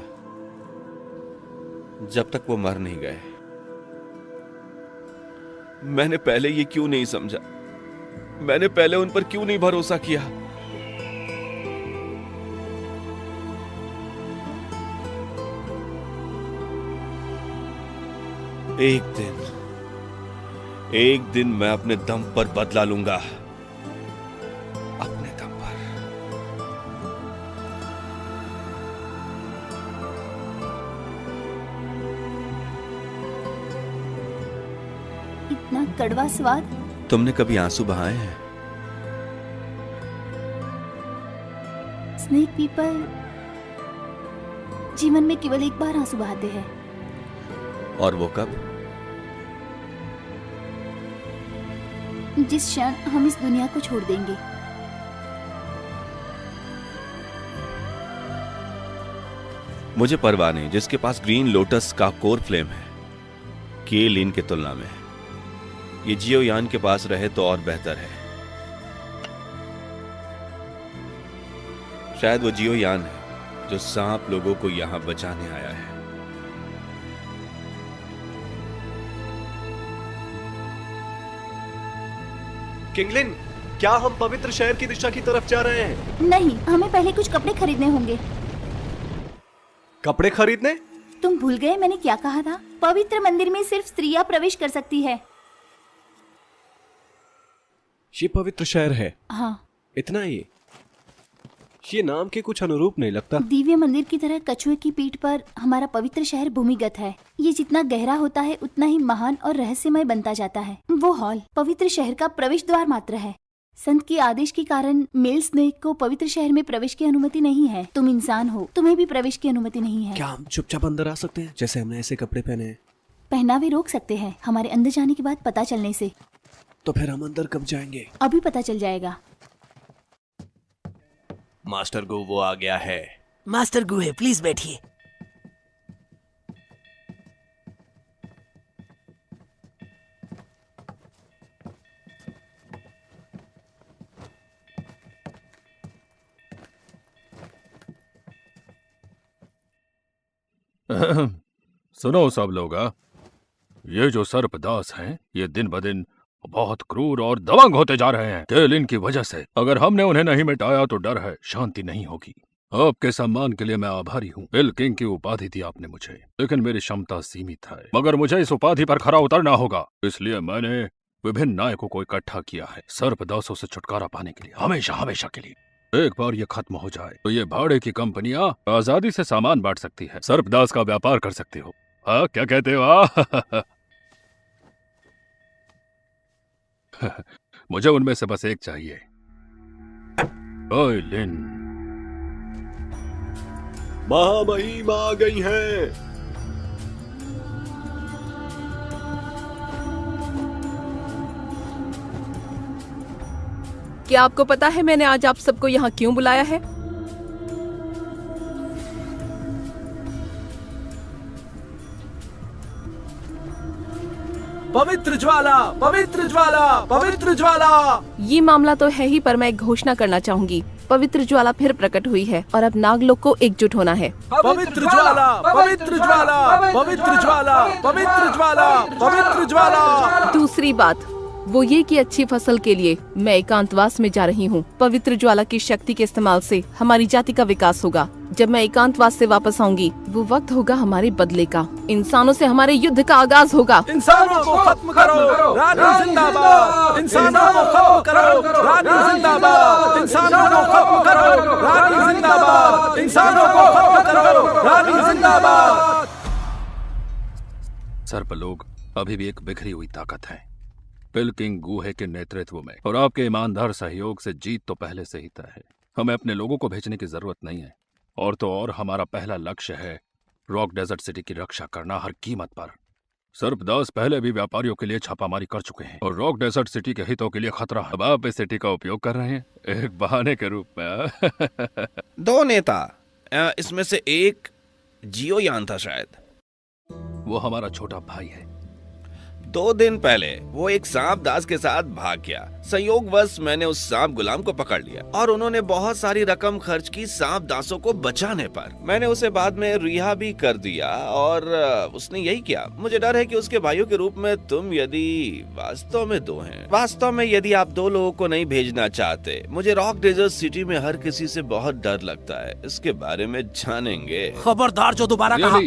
जब तक वो मर नहीं गए। मैंने पहले ये क्यों नहीं समझा? मैंने पहले उन पर क्यों नहीं भरोसा किया? एक दिन मैं अपने दम पर बदला लूंगा, अपने दम पर। इतना कड़वा स्वाद। तुमने कभी आंसू बहाए हैं? स्नेक पीपल जीवन में केवल एक बार आंसू बहाते हैं। और वो कब? जिस क्षण हम इस दुनिया को छोड़ देंगे। मुझे परवाह नहीं जिसके पास ग्रीन लोटस का कोर फ्लेम है के लिन की तुलना में। ये जियो यान के पास रहे तो और बेहतर है। शायद वो जियो यान है जो सांप लोगों को यहां बचाने आया है। किंगलिन, क्या हम पवित्र शहर की दिशा की तरफ जा रहे हैं? नहीं, हमें पहले कुछ कपड़े खरीदने होंगे। कपड़े खरीदने? तुम भूल गए मैंने क्या कहा था? पवित्र मंदिर में सिर्फ स्त्रियां प्रवेश कर सकती है। ये पवित्र शहर है। हाँ। इतना ही? ये नाम के कुछ अनुरूप नहीं लगता। दिव्य मंदिर की तरह कछुए की पीठ पर हमारा पवित्र शहर भूमिगत है। ये जितना गहरा होता है उतना ही महान और रहस्यमय बनता जाता है। वो हॉल पवित्र शहर का प्रवेश द्वार मात्र है। संत के आदेश के कारण मेल स्नेक को पवित्र शहर में प्रवेश की अनुमति नहीं है। तुम इंसान हो, तुम्हें भी प्रवेश की अनुमति नहीं है। क्या हम चुपचाप अंदर आ सकते हैं जैसे हमने ऐसे कपड़े पहने हैं? पहनावे रोक सकते हैं हमारे अंदर जाने के बाद पता चलने से। तो फिर हम अंदर कब जाएंगे? अभी पता चल जाएगा। मास्टर गु वो आ गया है। मास्टर गुहे प्लीज बैठिए। सुनो सब लोग, ये जो सर्पदास हैं, ये दिन ब दिन बहुत क्रूर और दबंग होते जा रहे हैं। केलिन की वजह से अगर हमने उन्हें नहीं मिटाया तो डर है शांति नहीं होगी। आपके सम्मान के लिए मैं आभारी हूँ। बिल किंग की उपाधि दी आपने मुझे, लेकिन मेरी क्षमता सीमित है। मगर मुझे इस उपाधि पर खरा उतरना होगा, इसलिए मैंने विभिन्न नायकों को इकट्ठा किया है सर्पदासों से छुटकारा पाने के लिए, हमेशा हमेशा के लिए। एक बार ये खत्म हो जाए तो ये भाड़े की कंपनियां आजादी से सामान बांट सकती है, सर्पदास का व्यापार कर सकती हो। हाँ, क्या कहते हो? मुझे उनमें से बस एक चाहिए। ओए लिन, महामहिम आ गई हैं। क्या आपको पता है मैंने आज आप सबको यहाँ क्यों बुलाया है? पवित्र ज्वाला, पवित्र ज्वाला, पवित्र ज्वाला। ये मामला तो है ही, पर मैं एक घोषणा करना चाहूंगी। पवित्र ज्वाला फिर प्रकट हुई है और अब नागलोक को एकजुट होना है। पवित्र ज्वाला, पवित्र ज्वाला, पवित्र ज्वाला, पवित्र ज्वाला, पवित्र ज्वाला। दूसरी बात वो ये कि अच्छी फसल के लिए मैं एकांतवास में जा रही हूँ। पवित्र ज्वाला की शक्ति के इस्तेमाल से हमारी जाति का विकास होगा। जब मैं एकांतवास से वापस आऊंगी वो वक्त होगा हमारे बदले का। इंसानों से हमारे युद्ध का आगाज होगा। इंसानों को खत्म करो, रानी जिंदाबाद। इंसानों को खत्म करो, रानी जिंदाबाद। इंसानों को खत्म करो, रानी जिंदाबाद। इंसानों को खत्म करो, रानी जिंदाबाद। सर्प लोग अभी भी एक बिखरी हुई ताकत है। बिल किंग गुहे के नेतृत्व में और आपके ईमानदार सहयोग से जीत तो पहले से ही तय है। हमें अपने लोगों को भेजने की जरूरत नहीं है। और तो और हमारा पहला लक्ष्य है रॉक डेजर्ट सिटी की रक्षा करना हर कीमत पर। सर्पदास पहले भी व्यापारियों के लिए छापामारी कर चुके हैं और रॉक डेजर्ट सिटी के हितों के लिए खतरा है। अब आप इस सिटी का उपयोग कर रहे हैं एक बहाने के रूप में। दो नेता, इसमें से एक जियो यान था शायद। वो हमारा छोटा भाई है। 2 दिन पहले वो एक सांप दास के साथ भाग गया। संयोगवश मैंने उस सांप गुलाम को पकड़ लिया और उन्होंने बहुत सारी रकम खर्च की सांप दासों को बचाने पर। मैंने उसे बाद में रिहा भी कर दिया और उसने यही किया। मुझे डर है कि उसके भाइयों के रूप में तुम यदि वास्तव में 2 हैं। वास्तव में यदि आप 2 लोगों को नहीं भेजना चाहते, मुझे रॉक डेजर्ट सिटी में हर किसी से बहुत डर लगता है। इसके बारे में जानेंगे। खबरदार जो दोबारा कहा।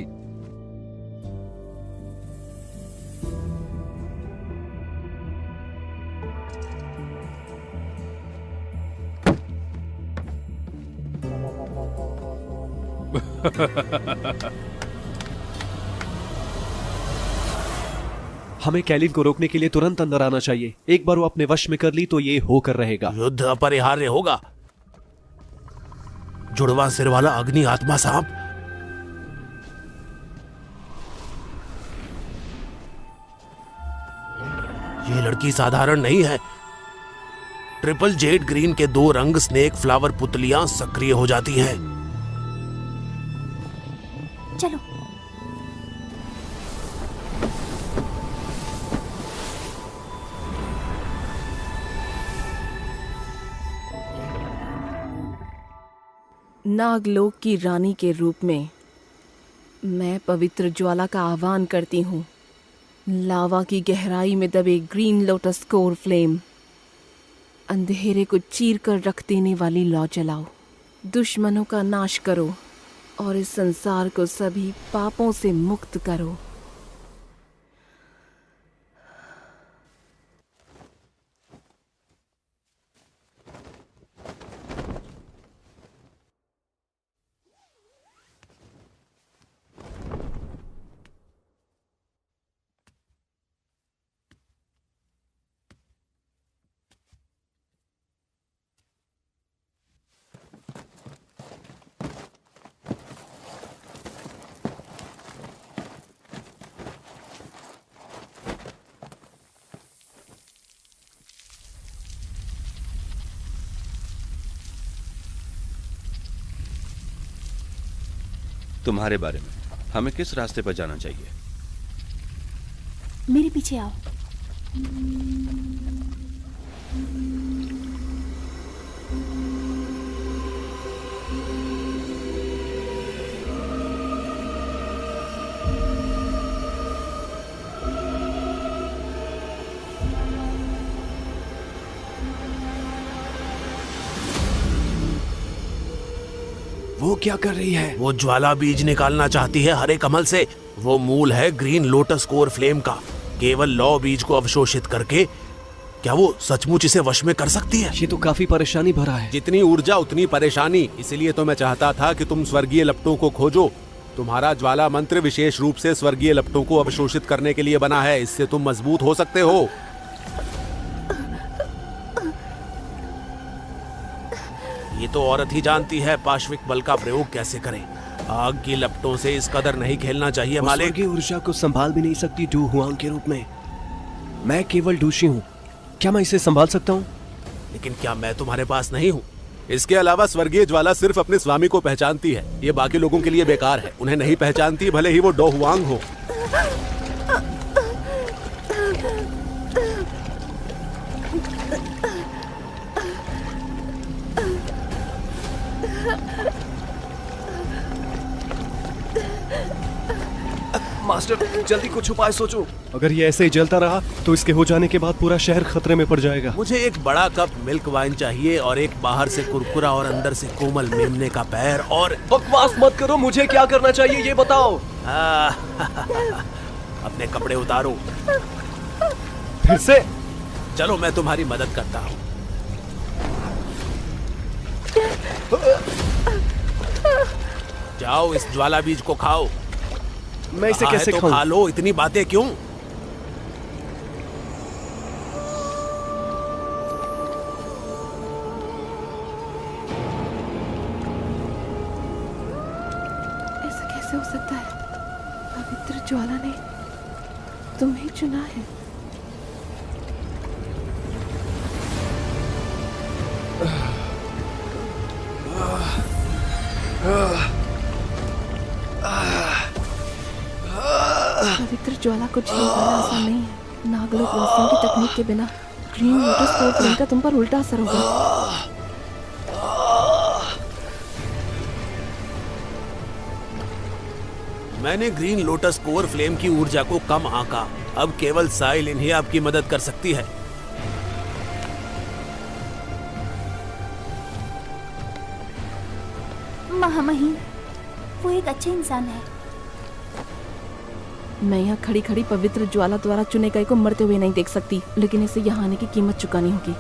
हमें कैलिन को रोकने के लिए तुरंत अंदर आना चाहिए। एक बार वो अपने वश में कर ली तो ये होकर रहेगा। युद्ध अपरिहार्य होगा। जुड़वा सिर वाला अग्नि आत्मा सांप। ये लड़की साधारण नहीं है। ट्रिपल जेड ग्रीन के 2 रंग स्नेक फ्लावर पुतलियां सक्रिय हो जाती हैं। चलो। नागलोक की रानी के रूप में मैं पवित्र ज्वाला का आह्वान करती हूँ। लावा की गहराई में दबे ग्रीन लोटस कोर फ्लेम, अंधेरे को चीर कर रख देने वाली लौ जलाओ। दुश्मनों का नाश करो और इस संसार को सभी पापों से मुक्त करो। तुम्हारे बारे में हमें किस रास्ते पर जाना चाहिए? मेरे पीछे आओ। वो क्या कर रही है? वो ज्वाला बीज निकालना चाहती है हरे कमल से। वो मूल है ग्रीन लोटस कोर फ्लेम का। केवल लौ बीज को अवशोषित करके क्या वो सचमुच इसे वश में कर सकती है? ये तो काफी परेशानी भरा है। जितनी ऊर्जा उतनी परेशानी। इसीलिए तो मैं चाहता था कि तुम स्वर्गीय लपटों को खोजो। तुम्हारा ज्वाला मंत्र विशेष रूप से स्वर्गीय लपटों को अवशोषित करने के लिए बना है। इससे तुम मजबूत हो सकते हो। ये तो औरत ही जानती है पाशविक बल का प्रयोग कैसे करें। आग की लपटों से इस कदर नहीं खेलना चाहिए मालिक। की ऊर्जा को संभाल भी नहीं सकती डू हुआंग के रूप में। मैं केवल डूशी हूँ। क्या मैं इसे संभाल सकता हूँ? लेकिन क्या मैं तुम्हारे पास नहीं हूँ? इसके अलावा स्वर्गीय ज्वाला सिर्फ अपने स्वामी को पहचानती है। ये बाकी लोगों के लिए बेकार है। उन्हें नहीं पहचानती, भले ही वो डो हुआंग हो। मास्टर, जल्दी कुछ उपाय सोचो। अगर ये ऐसे ही जलता रहा तो इसके हो जाने के बाद पूरा शहर खतरे में पड़ जाएगा। मुझे एक बड़ा कप मिल्क वाइन चाहिए और एक बाहर से कुरकुरा और अंदर से कोमल मेमने का पैर। और बकवास मत करो। मुझे क्या करना चाहिए ये बताओ। अपने कपड़े उतारो। फिर से? चलो मैं तुम्हारी मदद करता हूँ। जाओ इस ज्वाला बीज को खाओ। मैं इसे कैसे तो खाऊं? खा लो, इतनी बातें क्यों? ऐसा कैसे हो सकता है? पवित्र ज्वाला ने तुम्हें चुना है। पवित्र ज्वाला को झेल पाना आसान नहीं है। नागलोक वासियों की तकनीक के बिना ग्रीन लोटस कोर फ्लेम का तुम पर उल्टा असर होगा। मैंने ग्रीन लोटस कोर फ्लेम की ऊर्जा को कम आंका। अब केवल साइलिन ही आपकी मदद कर सकती है। महामहिम, वो एक अच्छे इंसान है। मैं यहाँ खड़ी खड़ी पवित्र ज्वाला द्वारा चुने गए को मरते हुए नहीं देख सकती, लेकिन इसे यहाँ आने की कीमत चुकानी होगी।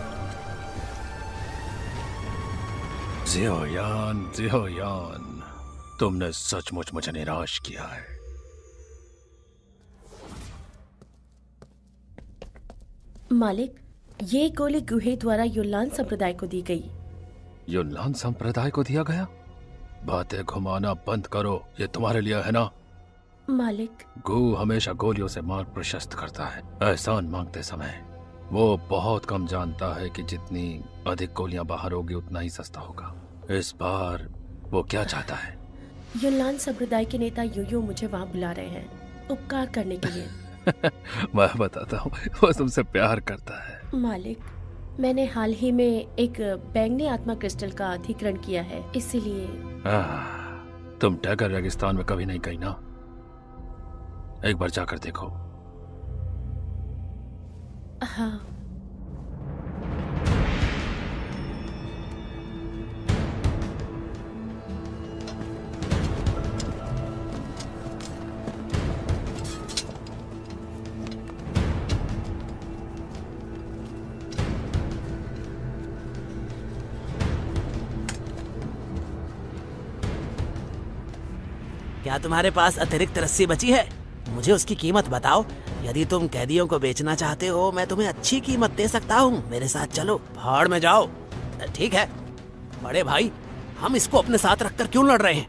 ज़ियोयान, तुमने सचमुच मुझे निराश किया है। मालिक, ये गोली गुहे द्वारा युनलान संप्रदाय को दी गई। युनलान संप्रदाय को दिया गया? बातें घुमाना बंद करो, ये तुम्हारे लिए है ना? मालिक, गू हमेशा गोलियों से मार्ग प्रशस्त करता है। एहसान मांगते समय वो बहुत कम जानता है कि जितनी अधिक गोलियां बाहर होगी उतना ही सस्ता होगा। इस बार वो क्या चाहता है? युनलान संप्रदाय के नेता यूयू मुझे वहाँ बुला रहे हैं, उपकार करने के लिए। मैं बताता हूँ, वो तुमसे प्यार करता है। मालिक, मैंने हाल ही में एक बैंगनी आत्मा क्रिस्टल का अधिग्रहण किया है, इसीलिए। तुम टैगर रेगिस्तान में कभी नहीं गई ना? एक बार जाकर देखो। हाँ। क्या तुम्हारे पास अतिरिक्त रस्सी बची है? मुझे उसकी कीमत बताओ। यदि तुम कैदियों को बेचना चाहते हो, मैं तुम्हें अच्छी कीमत दे सकता हूँ। मेरे साथ चलो, भाड़ में जाओ। ठीक है बड़े भाई, हम इसको अपने साथ रखकर क्यों लड़ रहे हैं?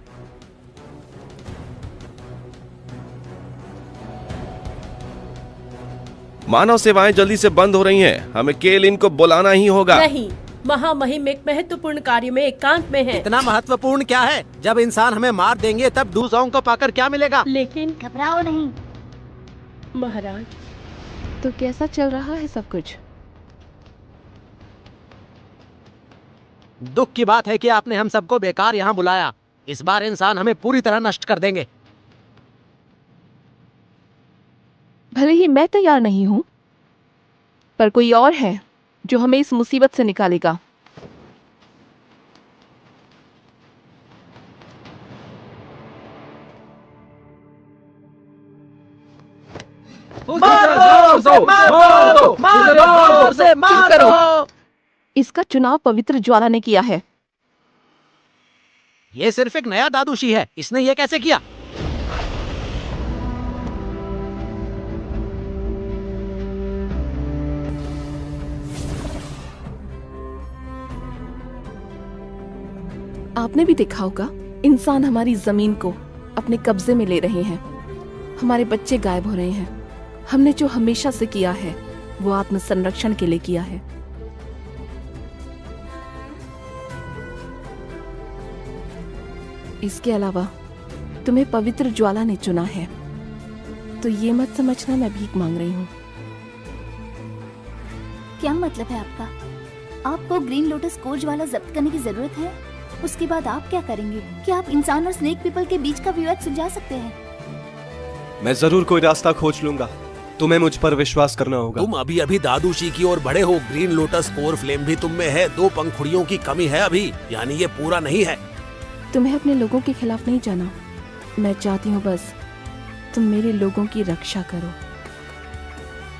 मानव सेवाएं जल्दी से बंद हो रही हैं। हमें केलिन को बुलाना ही होगा। नहीं, महामहिम एक महत्वपूर्ण कार्य में एकांत में है। इतना महत्वपूर्ण क्या है? जब इंसान हमें मार देंगे तब दूसरों को पाकर क्या मिलेगा? लेकिन घबराओ नहीं महाराज। तो कैसा चल रहा है सब कुछ? दुख की बात है कि आपने हम सबको बेकार यहाँ बुलाया। इस बार इंसान हमें पूरी तरह नष्ट कर देंगे। भले ही मैं तैयार नहीं हूँ, पर कोई और है जो हमें इस मुसीबत से निकालेगा। इसका चुनाव पवित्र ज्वाला ने किया है। ये सिर्फ एक नया दादूशी है। इसने ये कैसे किया? आपने भी देखा होगा, इंसान हमारी जमीन को अपने कब्जे में ले रहे हैं। हमारे बच्चे गायब हो रहे हैं। हमने जो हमेशा से किया है वो आत्म संरक्षण के लिए किया है। इसके अलावा तुम्हें पवित्र ज्वाला ने चुना है, तो ये मत समझना मैं भीख मांग रही हूँ। क्या मतलब है आपका? आपको ग्रीन लोटस कोर ज्वाला जब्त करने की जरूरत है? उसके बाद आप क्या करेंगे? क्या आप इंसान और स्नेक पीपल के बीच का विवाद सुलझा सकते हैं? मैं जरूर कोई रास्ता खोज लूंगा। तुम्हें मुझ पर विश्वास करना होगा। तुम अभी अभी दादूशी की ओर बढ़े हो। ग्रीन लोटस कोर फ्लेम भी तुम में है। 2 पंखुड़ियों की कमी है अभी, यानी ये पूरा नहीं है। तुम्हें अपने लोगों के खिलाफ नहीं जाना। मैं चाहती हूँ बस तुम मेरे लोगों की रक्षा करो।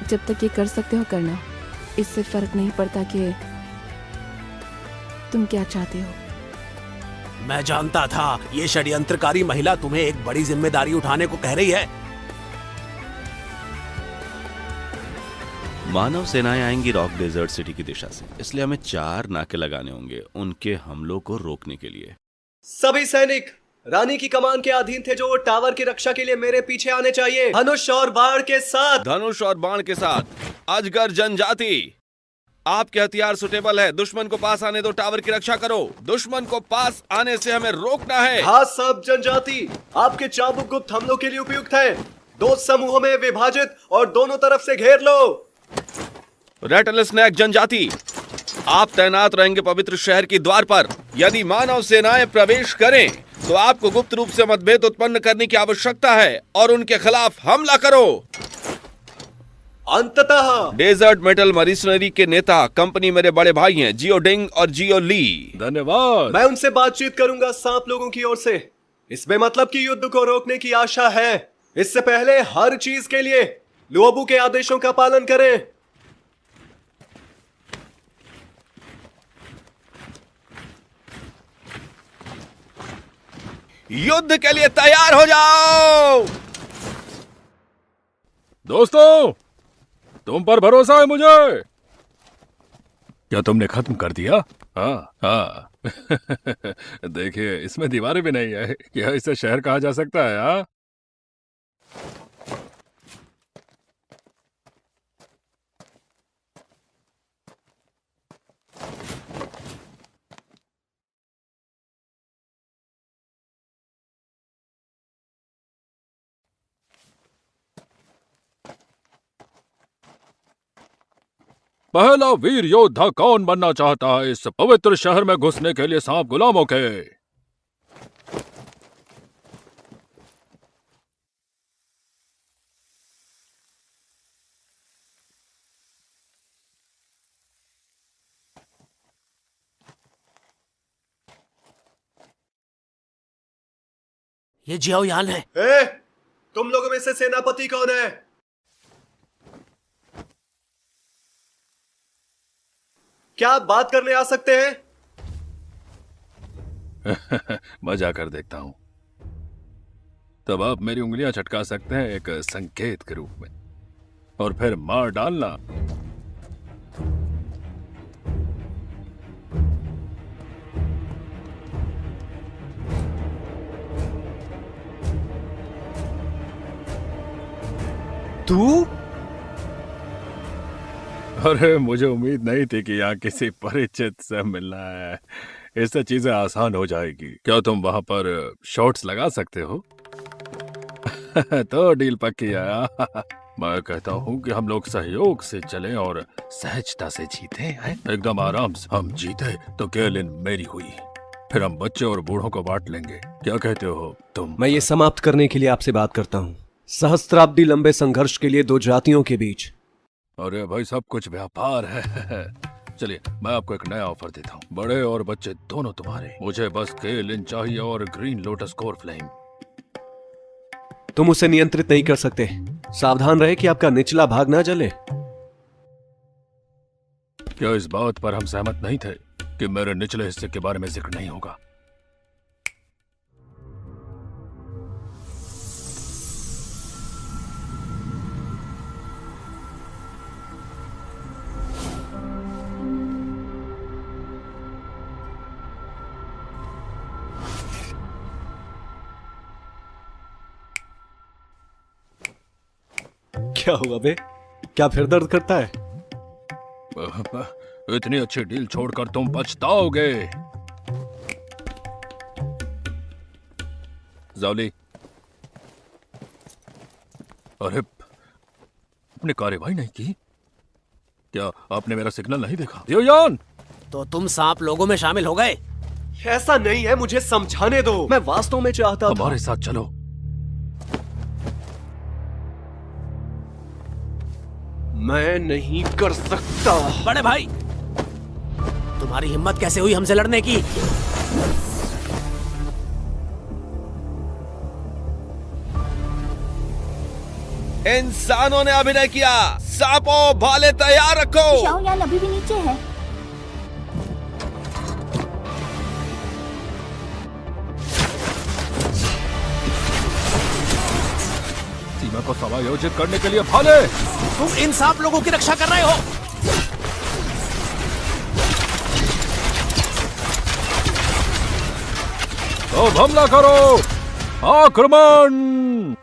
जब तक ये कर सकते हो करना। इससे फर्क नहीं पड़ता कि तुम क्या चाहते हो। मैं जानता था ये षड्यंत्रकारी महिला तुम्हें एक बड़ी जिम्मेदारी उठाने को कह रही है। मानव सेनाएं आएंगी रॉक डेजर्ट सिटी की दिशा से, इसलिए हमें 4 नाके लगाने होंगे उनके हमलों को रोकने के लिए। सभी सैनिक रानी की कमान के अधीन थे जो टावर की रक्षा के लिए मेरे पीछे आने चाहिए। धनुष और बाण के साथ। धनुष और बाण के साथ। अजगर जनजाति, आपके हथियार सुटेबल है। दुश्मन को पास आने दो, टावर की रक्षा करो। दुश्मन को पास आने से हमें रोकना है। हाँ सब जनजाति, आपके चाबुक गुप्त हमलों के लिए उपयुक्त है। 2 समूहों में विभाजित और दोनों तरफ से घेर लो। रेटल स्नैक जनजाति, आप तैनात रहेंगे पवित्र शहर की द्वार पर। यदि मानव सेनाएं प्रवेश करें तो आपको गुप्त रूप से मतभेद उत्पन्न करने की आवश्यकता है और उनके खिलाफ हमला करो। अंततः डेजर्ट मेटल मरीसनरी के नेता कंपनी मेरे बड़े भाई हैं, जियो डिंग और जियो ली। धन्यवाद। मैं उनसे बातचीत करूंगा सांप लोगों की ओर से। इसमें मतलब कि युद्ध को रोकने की आशा है। इससे पहले हर चीज के लिए लुओबू के आदेशों का पालन करें। युद्ध के लिए तैयार हो जाओ। दोस्तों, तुम पर भरोसा है मुझे। क्या तुमने खत्म कर दिया? हाँ। देखिए, इसमें दीवारें भी नहीं है। क्या इसे शहर कहा जा सकता है? हाँ, पहला वीर योद्धा कौन बनना चाहता है इस पवित्र शहर में घुसने के लिए सांप गुलामों के? ये जियाओ यान है। तुम लोगों में से सेनापति कौन है? क्या आप बात करने आ सकते हैं? मजा कर देखता हूं। तब आप मेरी उंगलियां चटका सकते हैं एक संकेत के रूप में, और फिर मार डालना। तू? अरे, मुझे उम्मीद नहीं थी कि यहाँ किसी परिचित से मिलना है। इससे चीजें आसान हो जाएगी। क्या तुम वहां पर शॉट्स लगा सकते हो? तो डील पक्की है। मैं कहता हूँ कि हम लोग सहयोग से चलें और सहजता से जीते हैं। एकदम आराम से। हम जीते तो केलिन मेरी हुई, फिर हम बच्चे और बूढ़ों को बांट लेंगे। क्या कहते हो तुम? मैं ये समाप्त करने के लिए आपसे बात करता हूँ। सहस्त्राब्दी लंबे संघर्ष के लिए 2 जातियों के बीच। अरे भाई, सब कुछ व्यापार है। चलिए, मैं आपको एक नया ऑफर देता हूँ। बड़े और बच्चे दोनों तुम्हारे। मुझे बस केलिन चाहिए और ग्रीन लोटस कोर फ्लेम। तुम उसे नियंत्रित नहीं कर सकते। सावधान रहे कि आपका निचला भाग ना जले। क्या इस बात पर हम सहमत नहीं थे कि मेरे निचले हिस्से के बारे में जिक्र नहीं होगा? क्या हुआ बे? क्या फिर दर्द करता है? इतनी अच्छी डील छोड़कर तुम पछताओगे। जावली, अरे, आपने कार्रवाई नहीं की? क्या आपने मेरा सिग्नल नहीं देखा? जियोयान! तो तुम सांप लोगों में शामिल हो गए? ऐसा नहीं है, मुझे समझाने दो। मैं वास्तव में चाहता था। हमारे साथ चलो। मैं नहीं कर सकता। बड़े भाई, तुम्हारी हिम्मत कैसे हुई हमसे लड़ने की? इंसानों ने अभिनय किया। सांपों, भाले तैयार रखो। शाओ यान अभी भी नीचे है। सीमा को समायोजित करने के लिए भाले। तुम इन सांप लोगों की रक्षा कर रहे हो। तो हमला करो। आक्रमण!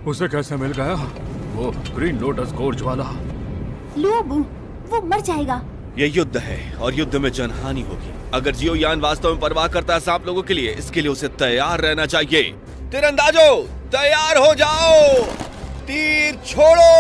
उसे कैसे मिल गया वो ग्रीन लोटस गोर्ज वाला? लो अबू, वो मर जाएगा। ये युद्ध है और युद्ध में जनहानि होगी। अगर जियो यान वास्तव में परवाह करता है सांप लोगों के लिए, इसके लिए उसे तैयार रहना चाहिए। तीरंदाजों, तैयार हो जाओ, तीर छोड़ो।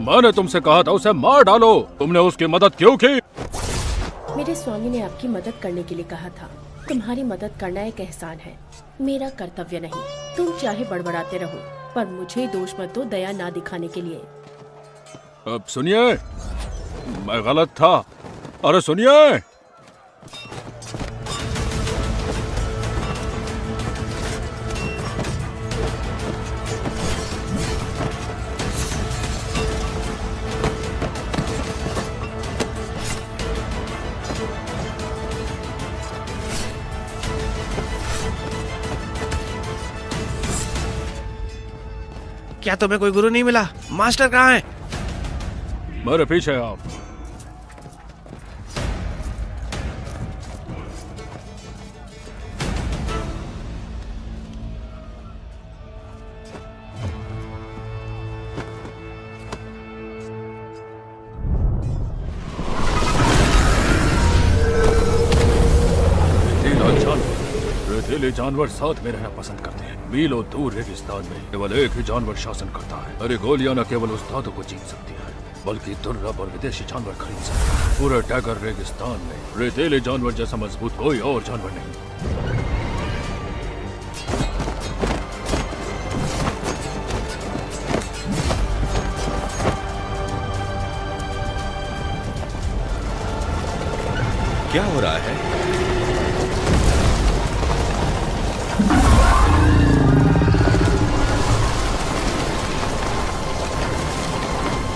मैंने तुमसे कहा था उसे मार डालो, तुमने उसकी मदद क्यों की? मेरे स्वामी ने आपकी मदद करने के लिए कहा था। तुम्हारी मदद करना एक एहसान है, मेरा कर्तव्य नहीं। तुम चाहे बड़बड़ाते रहो, पर मुझे दोष मत दो दया ना दिखाने के लिए। अब सुनिए, मैं गलत था। अरे सुनिए, क्या तुम्हें कोई गुरु नहीं मिला? मास्टर कहाँ है? मेरे पीछे आप। रेतीले जानवर साथ में रहना पसंद करते हैं। मीलों दूर रेगिस्तान में केवल एक ही जानवर शासन करता है। अरे गोलियां न केवल उस्तादों को जीत सकती है, बल्कि दुर्लभ और विदेशी जानवर खरीद सकते हैं। पूरे टैगर रेगिस्तान में रेतीले जानवर जैसा मजबूत कोई और जानवर नहीं। क्या हो रहा है?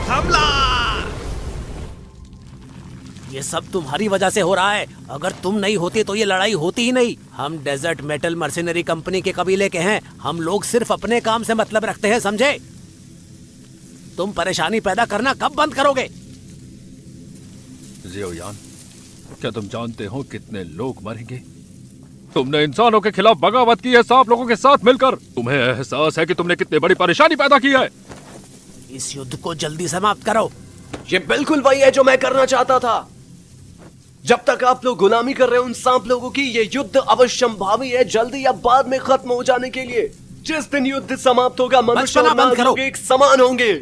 हमला! ये सब तुम्हारी वजह से हो रहा है। अगर तुम नहीं होते तो ये लड़ाई होती ही नहीं। हम डेजर्ट मेटल मर्सिनरी कंपनी के कबीले के हैं। हम लोग सिर्फ अपने काम से मतलब रखते हैं, समझे? तुम परेशानी पैदा करना कब बंद करोगे? जियो यान, क्या तुम जानते हो कितने लोग मरेंगे? तुमने इंसानों के खिलाफ बगावत की है, सांप लोगों के साथ मिलकर। तुम्हें एहसास है कि तुमने कितनी बड़ी परेशानी पैदा की है? इस युद्ध को जल्दी समाप्त करो। ये बिल्कुल वही है जो मैं करना चाहता था। जब तक आप लोग गुलामी कर रहे हो उन सांप लोगों की, ये युद्ध अवश्यंभावी है, जल्दी या बाद में खत्म हो जाने के लिए। जिस दिन युद्ध समाप्त होगा, मनुष्य और नाग लोग एक समान होंगे,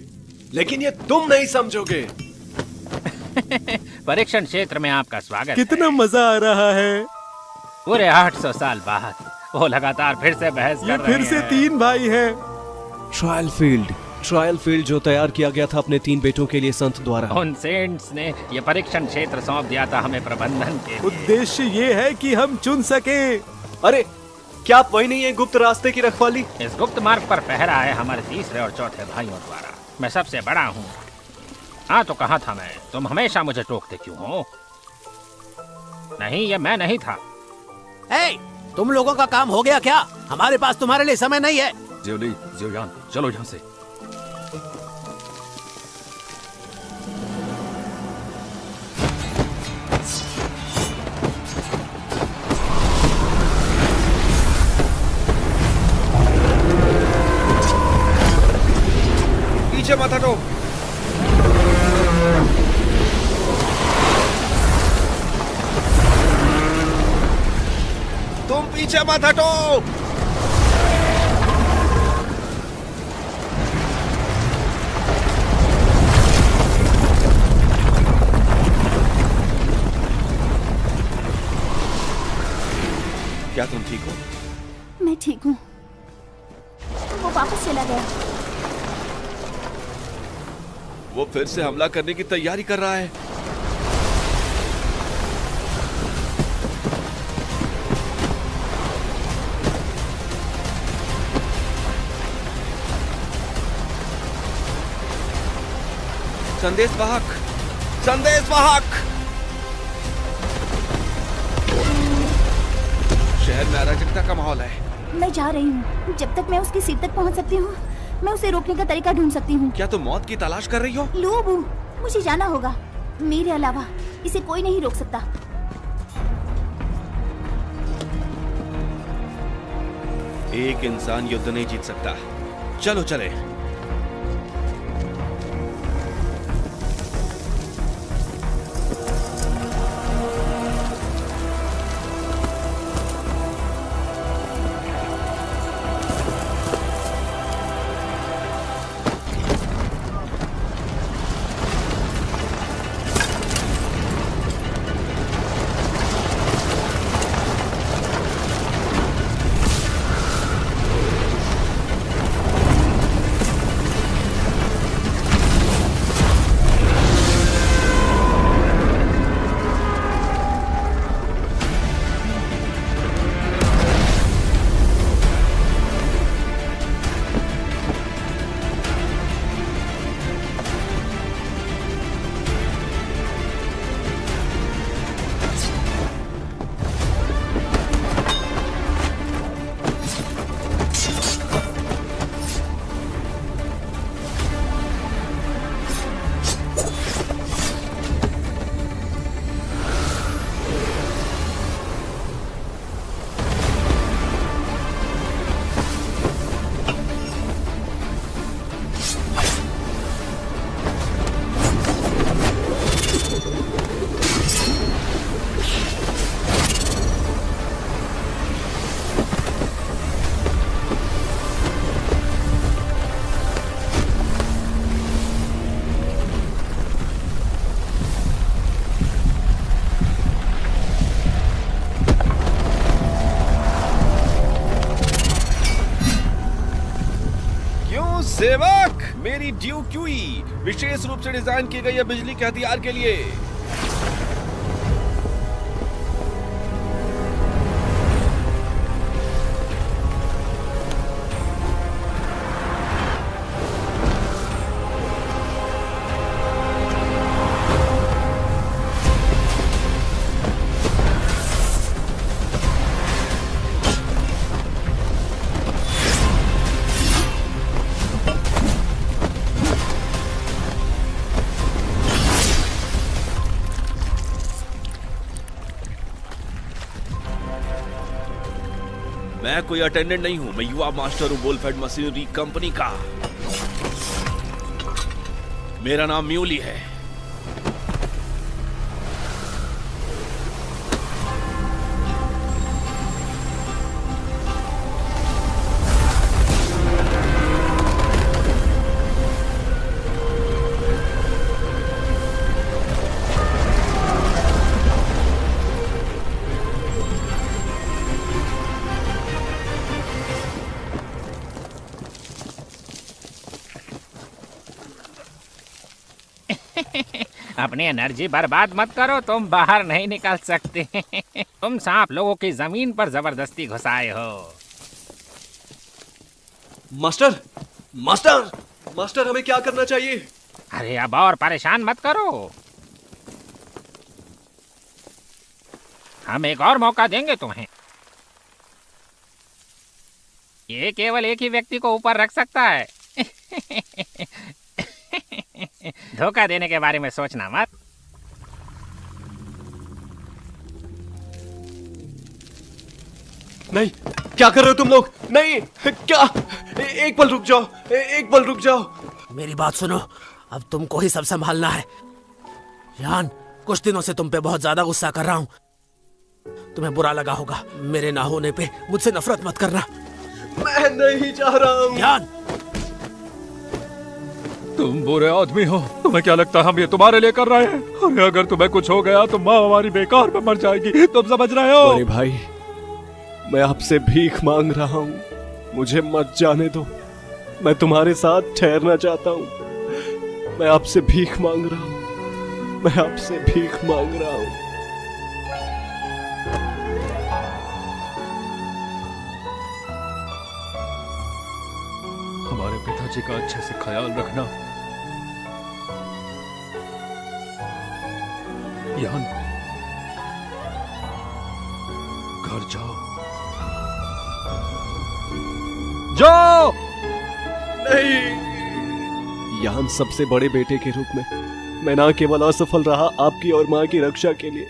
लेकिन ये तुम नहीं समझोगे। परीक्षण क्षेत्र में आपका स्वागत। कितना मजा आ रहा है। पूरे 800 साल बाद वो लगातार फिर से बहस कर रहे हैं। फिर से 3 भाई हैं। ट्रायल फील्ड जो तैयार किया गया था अपने 3 बेटों के लिए संत द्वारा। उन सेंट्स ने ये परीक्षण क्षेत्र सौंप दिया था हमें प्रबंधन के लिए। उद्देश्य ये है कि हम चुन सके। अरे क्या आप वही नहीं है गुप्त रास्ते की रखवाली? इस गुप्त मार्ग पर पहरा है हमारे तीसरे और चौथे भाइयों द्वारा। मैं सबसे बड़ा हूँ। हाँ तो कहा था मैं, तुम हमेशा मुझे टोकते क्यों हो? नहीं, ये मैं नहीं था। तुम लोगों का काम हो गया क्या? हमारे पास तुम्हारे लिए समय नहीं है। जियोली, जियोयान, चलो यहाँ से। पीछे मत हटो। तुम पीछे मत हटो। क्या तुम ठीक हो? मैं ठीक हूँ। वो वापस चला गया। वो फिर से हमला करने की तैयारी कर रहा है। संदेशवाहक, संदेशवाहक। शहर में अराजकता का माहौल है। मैं जा रही हूँ। जब तक मैं उसकी सीट तक पहुँच सकती हूँ, मैं उसे रोकने का तरीका ढूंढ सकती हूँ। क्या तुम मौत की तलाश कर रही हो? लोबू, मुझे जाना होगा। मेरे अलावा इसे कोई नहीं रोक सकता। एक इंसान युद्ध नहीं जीत सकता। चलो चले। सेवक, मेरी ड्यू क्यूई विशेष रूप से डिजाइन की गई है बिजली के हथियार के लिए। मैं कोई अटेंडेंट नहीं हूं, मैं युवा मास्टर हूं वोल्फेड मशीनरी कंपनी का। मेरा नाम म्यूली है। अपनी एनर्जी बर्बाद मत करो, तुम बाहर नहीं निकल सकते। तुम सांप लोगों की जमीन पर जबरदस्ती घुसाए हो। मास्टर, मास्टर, मास्टर, हमें क्या करना चाहिए? अरे अब और परेशान मत करो, हम एक और मौका देंगे तुम्हें। ये केवल एक ही व्यक्ति को ऊपर रख सकता है। धोखा देने के बारे में सोचना मत। नहीं, क्या कर रहे हो तुम लोग? नहीं, क्या? एक पल रुक जाओ, एक पल रुक जाओ। मेरी बात सुनो, अब तुमको ही सब संभालना है। यान, कुछ दिनों से तुम पे बहुत ज्यादा गुस्सा कर रहा हूँ। तुम्हें बुरा लगा होगा, मेरे ना होने पे मुझसे नफरत मत करना। मैं नहीं चाह रहा हूँ। यान, तुम बुरे आदमी हो। तुम्हें क्या लगता है हम ये तुम्हारे लिए कर रहे हैं? अरे अगर तुम्हें कुछ हो गया तो माँ हमारी बेकार में मर जाएगी। तुम समझ रहे हो? बड़े भाई, मैं आपसे भीख मांग रहा हूँ, मुझे मत जाने दो। मैं तुम्हारे साथ ठहरना चाहता हूँ। मैं आपसे भीख मांग रहा हूँ, मैं आपसे भीख मांग रहा हूँ। हमारे पिताजी का अच्छे से ख्याल रखना। यान, घर जाओ। जाओ। नहीं। यान, सबसे बड़े बेटे के रूप में मैं ना केवल असफल रहा आपकी और माँ की रक्षा के लिए,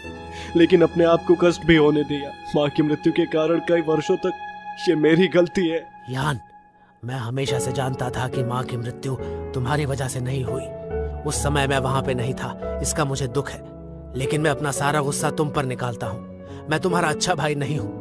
लेकिन अपने आप को कष्ट भी होने दिया। माँ की मृत्यु के कारण कई वर्षों तक ये मेरी गलती है। यान, मैं हमेशा से जानता था कि माँ की मृत्यु तुम्हारी वजह से नहीं हुई। उस समय मैं वहां पे नहीं था, इसका मुझे दुख है, लेकिन मैं अपना सारा गुस्सा तुम पर निकालता हूँ। मैं तुम्हारा अच्छा भाई नहीं हूँ।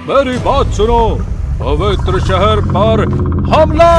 मेरी बात सुनो, पवित्र शहर पर हमला!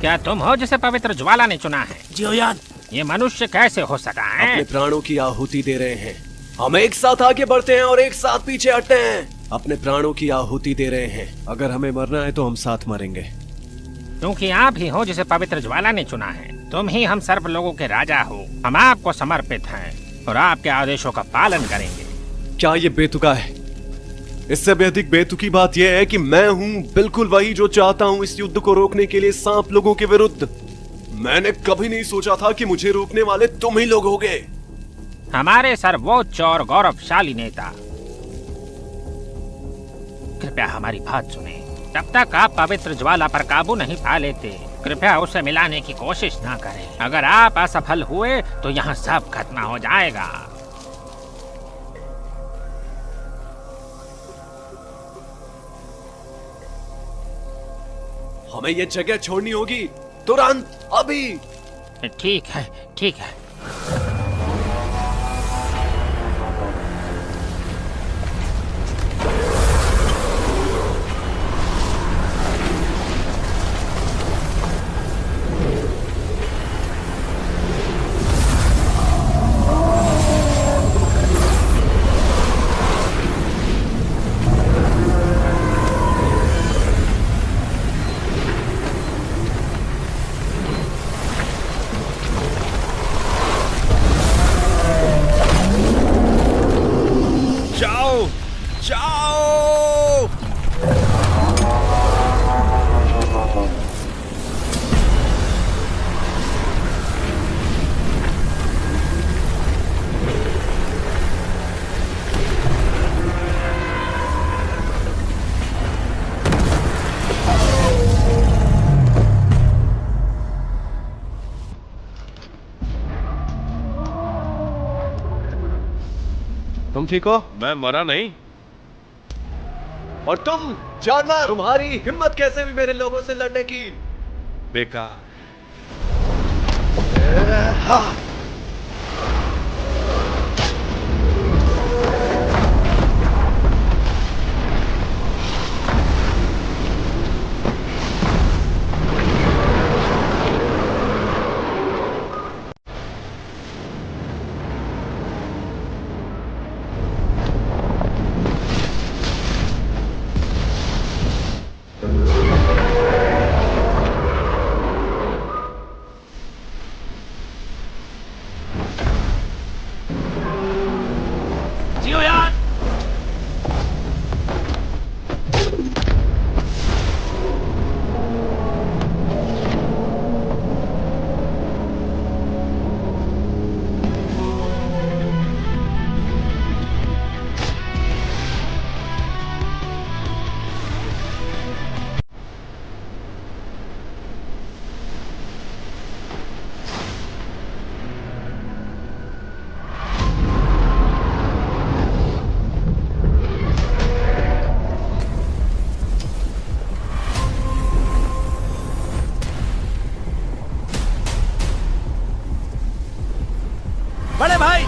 क्या तुम हो जिसे पवित्र ज्वाला ने चुना है? जियोयान, ये मनुष्य कैसे हो सका है? अपने प्राणों की आहुति दे रहे हैं। हम एक साथ आगे बढ़ते हैं और एक साथ पीछे हटते हैं। अपने प्राणों की आहुति दे रहे हैं। अगर हमें मरना है तो हम साथ मरेंगे। क्योंकि आप ही हो जिसे पवित्र ज्वाला ने चुना है। तुम ही हम सर्प लोगों के राजा हो। हम आपको समर्पित हैं और आपके आदेशों का पालन करेंगे। क्या ये बेतुका है? इससे भी अधिक बेतुकी बात यह है कि मैं हूँ बिल्कुल वही जो चाहता हूँ इस युद्ध को रोकने के लिए सांप लोगों के विरुद्ध। मैंने कभी नहीं सोचा था कि मुझे रोकने वाले तुम ही लोग होगे। हमारे सर्वोच्च और गौरवशाली नेता, कृपया हमारी बात सुने। जब तक आप पवित्र ज्वाला पर काबू नहीं पा लेते, कृपया उसे मिलाने की कोशिश ना करें। अगर आप असफल हुए तो यहाँ सब खत्म हो जाएगा। हमें ये जगह छोड़नी होगी तुरंत, अभी। ठीक है, ठीक है। तुम ठीक हो? मैं मरा नहीं। और तुम जानवर, तुम्हारी हिम्मत कैसे भी मेरे लोगों से लड़ने की? बेकार। बड़े भाई,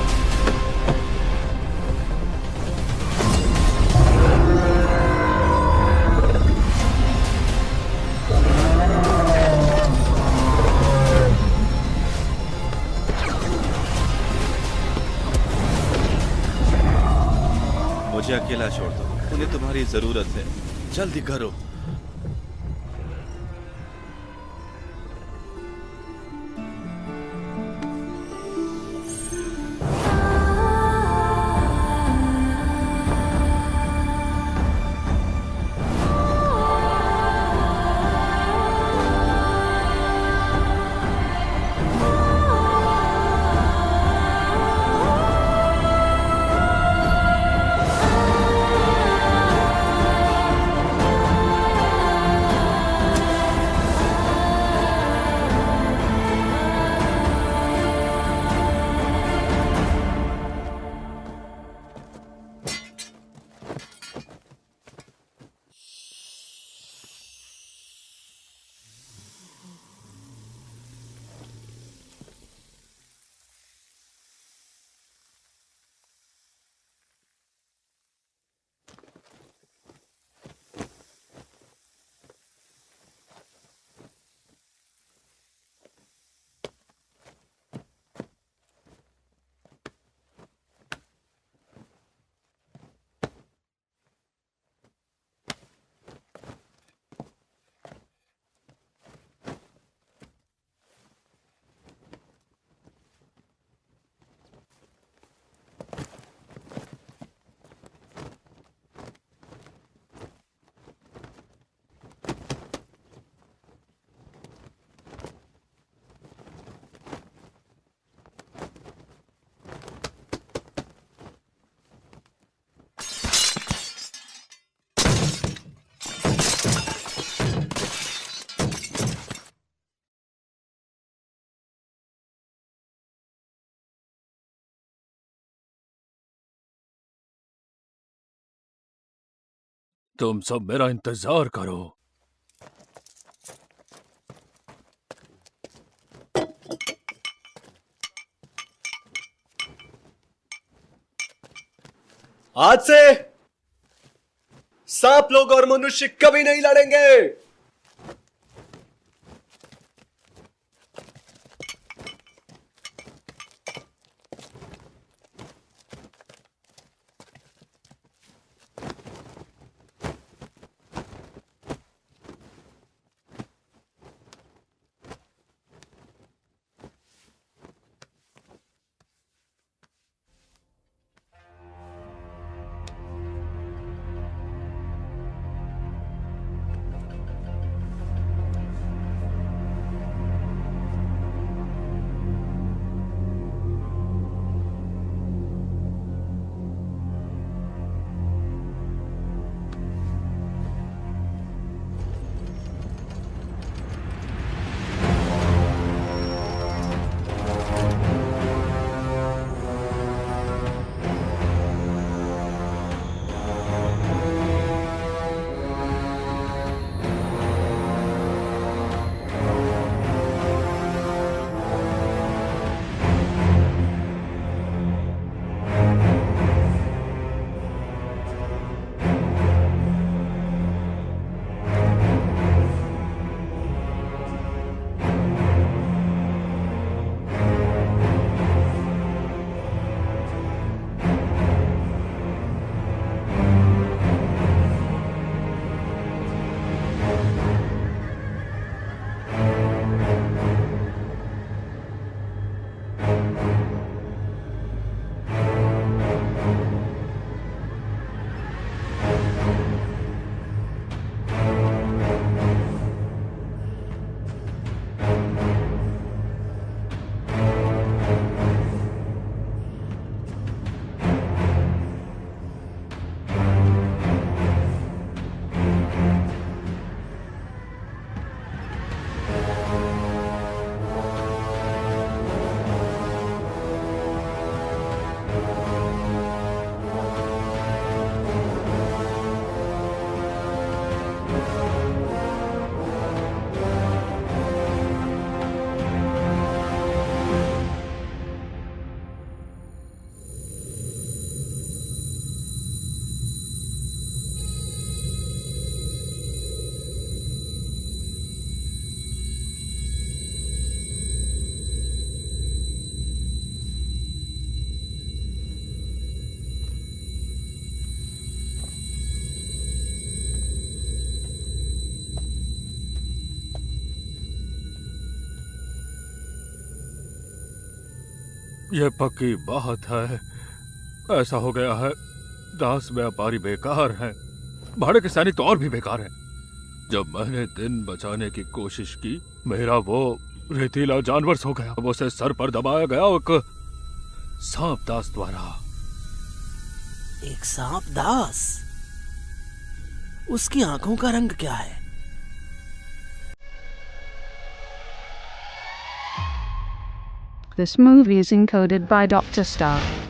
मुझे अकेला छोड़ दो, उन्हें तुम्हारी जरूरत है। जल्दी करो। तुम सब मेरा इंतजार करो। आज से सांप लोग और मनुष्य कभी नहीं लड़ेंगे। ये पक्की बात है, ऐसा हो गया है। दास व्यापारी बेकार हैं, भाड़े के सैनिक तो और भी बेकार हैं। जब मैंने दिन बचाने की कोशिश की, मेरा वो रेतीला जानवर सो गया। उसे सर पर दबाया गया एक सांप दास द्वारा। एक सांप दास? उसकी आंखों का रंग क्या है? This movie is encoded by Dr. Star.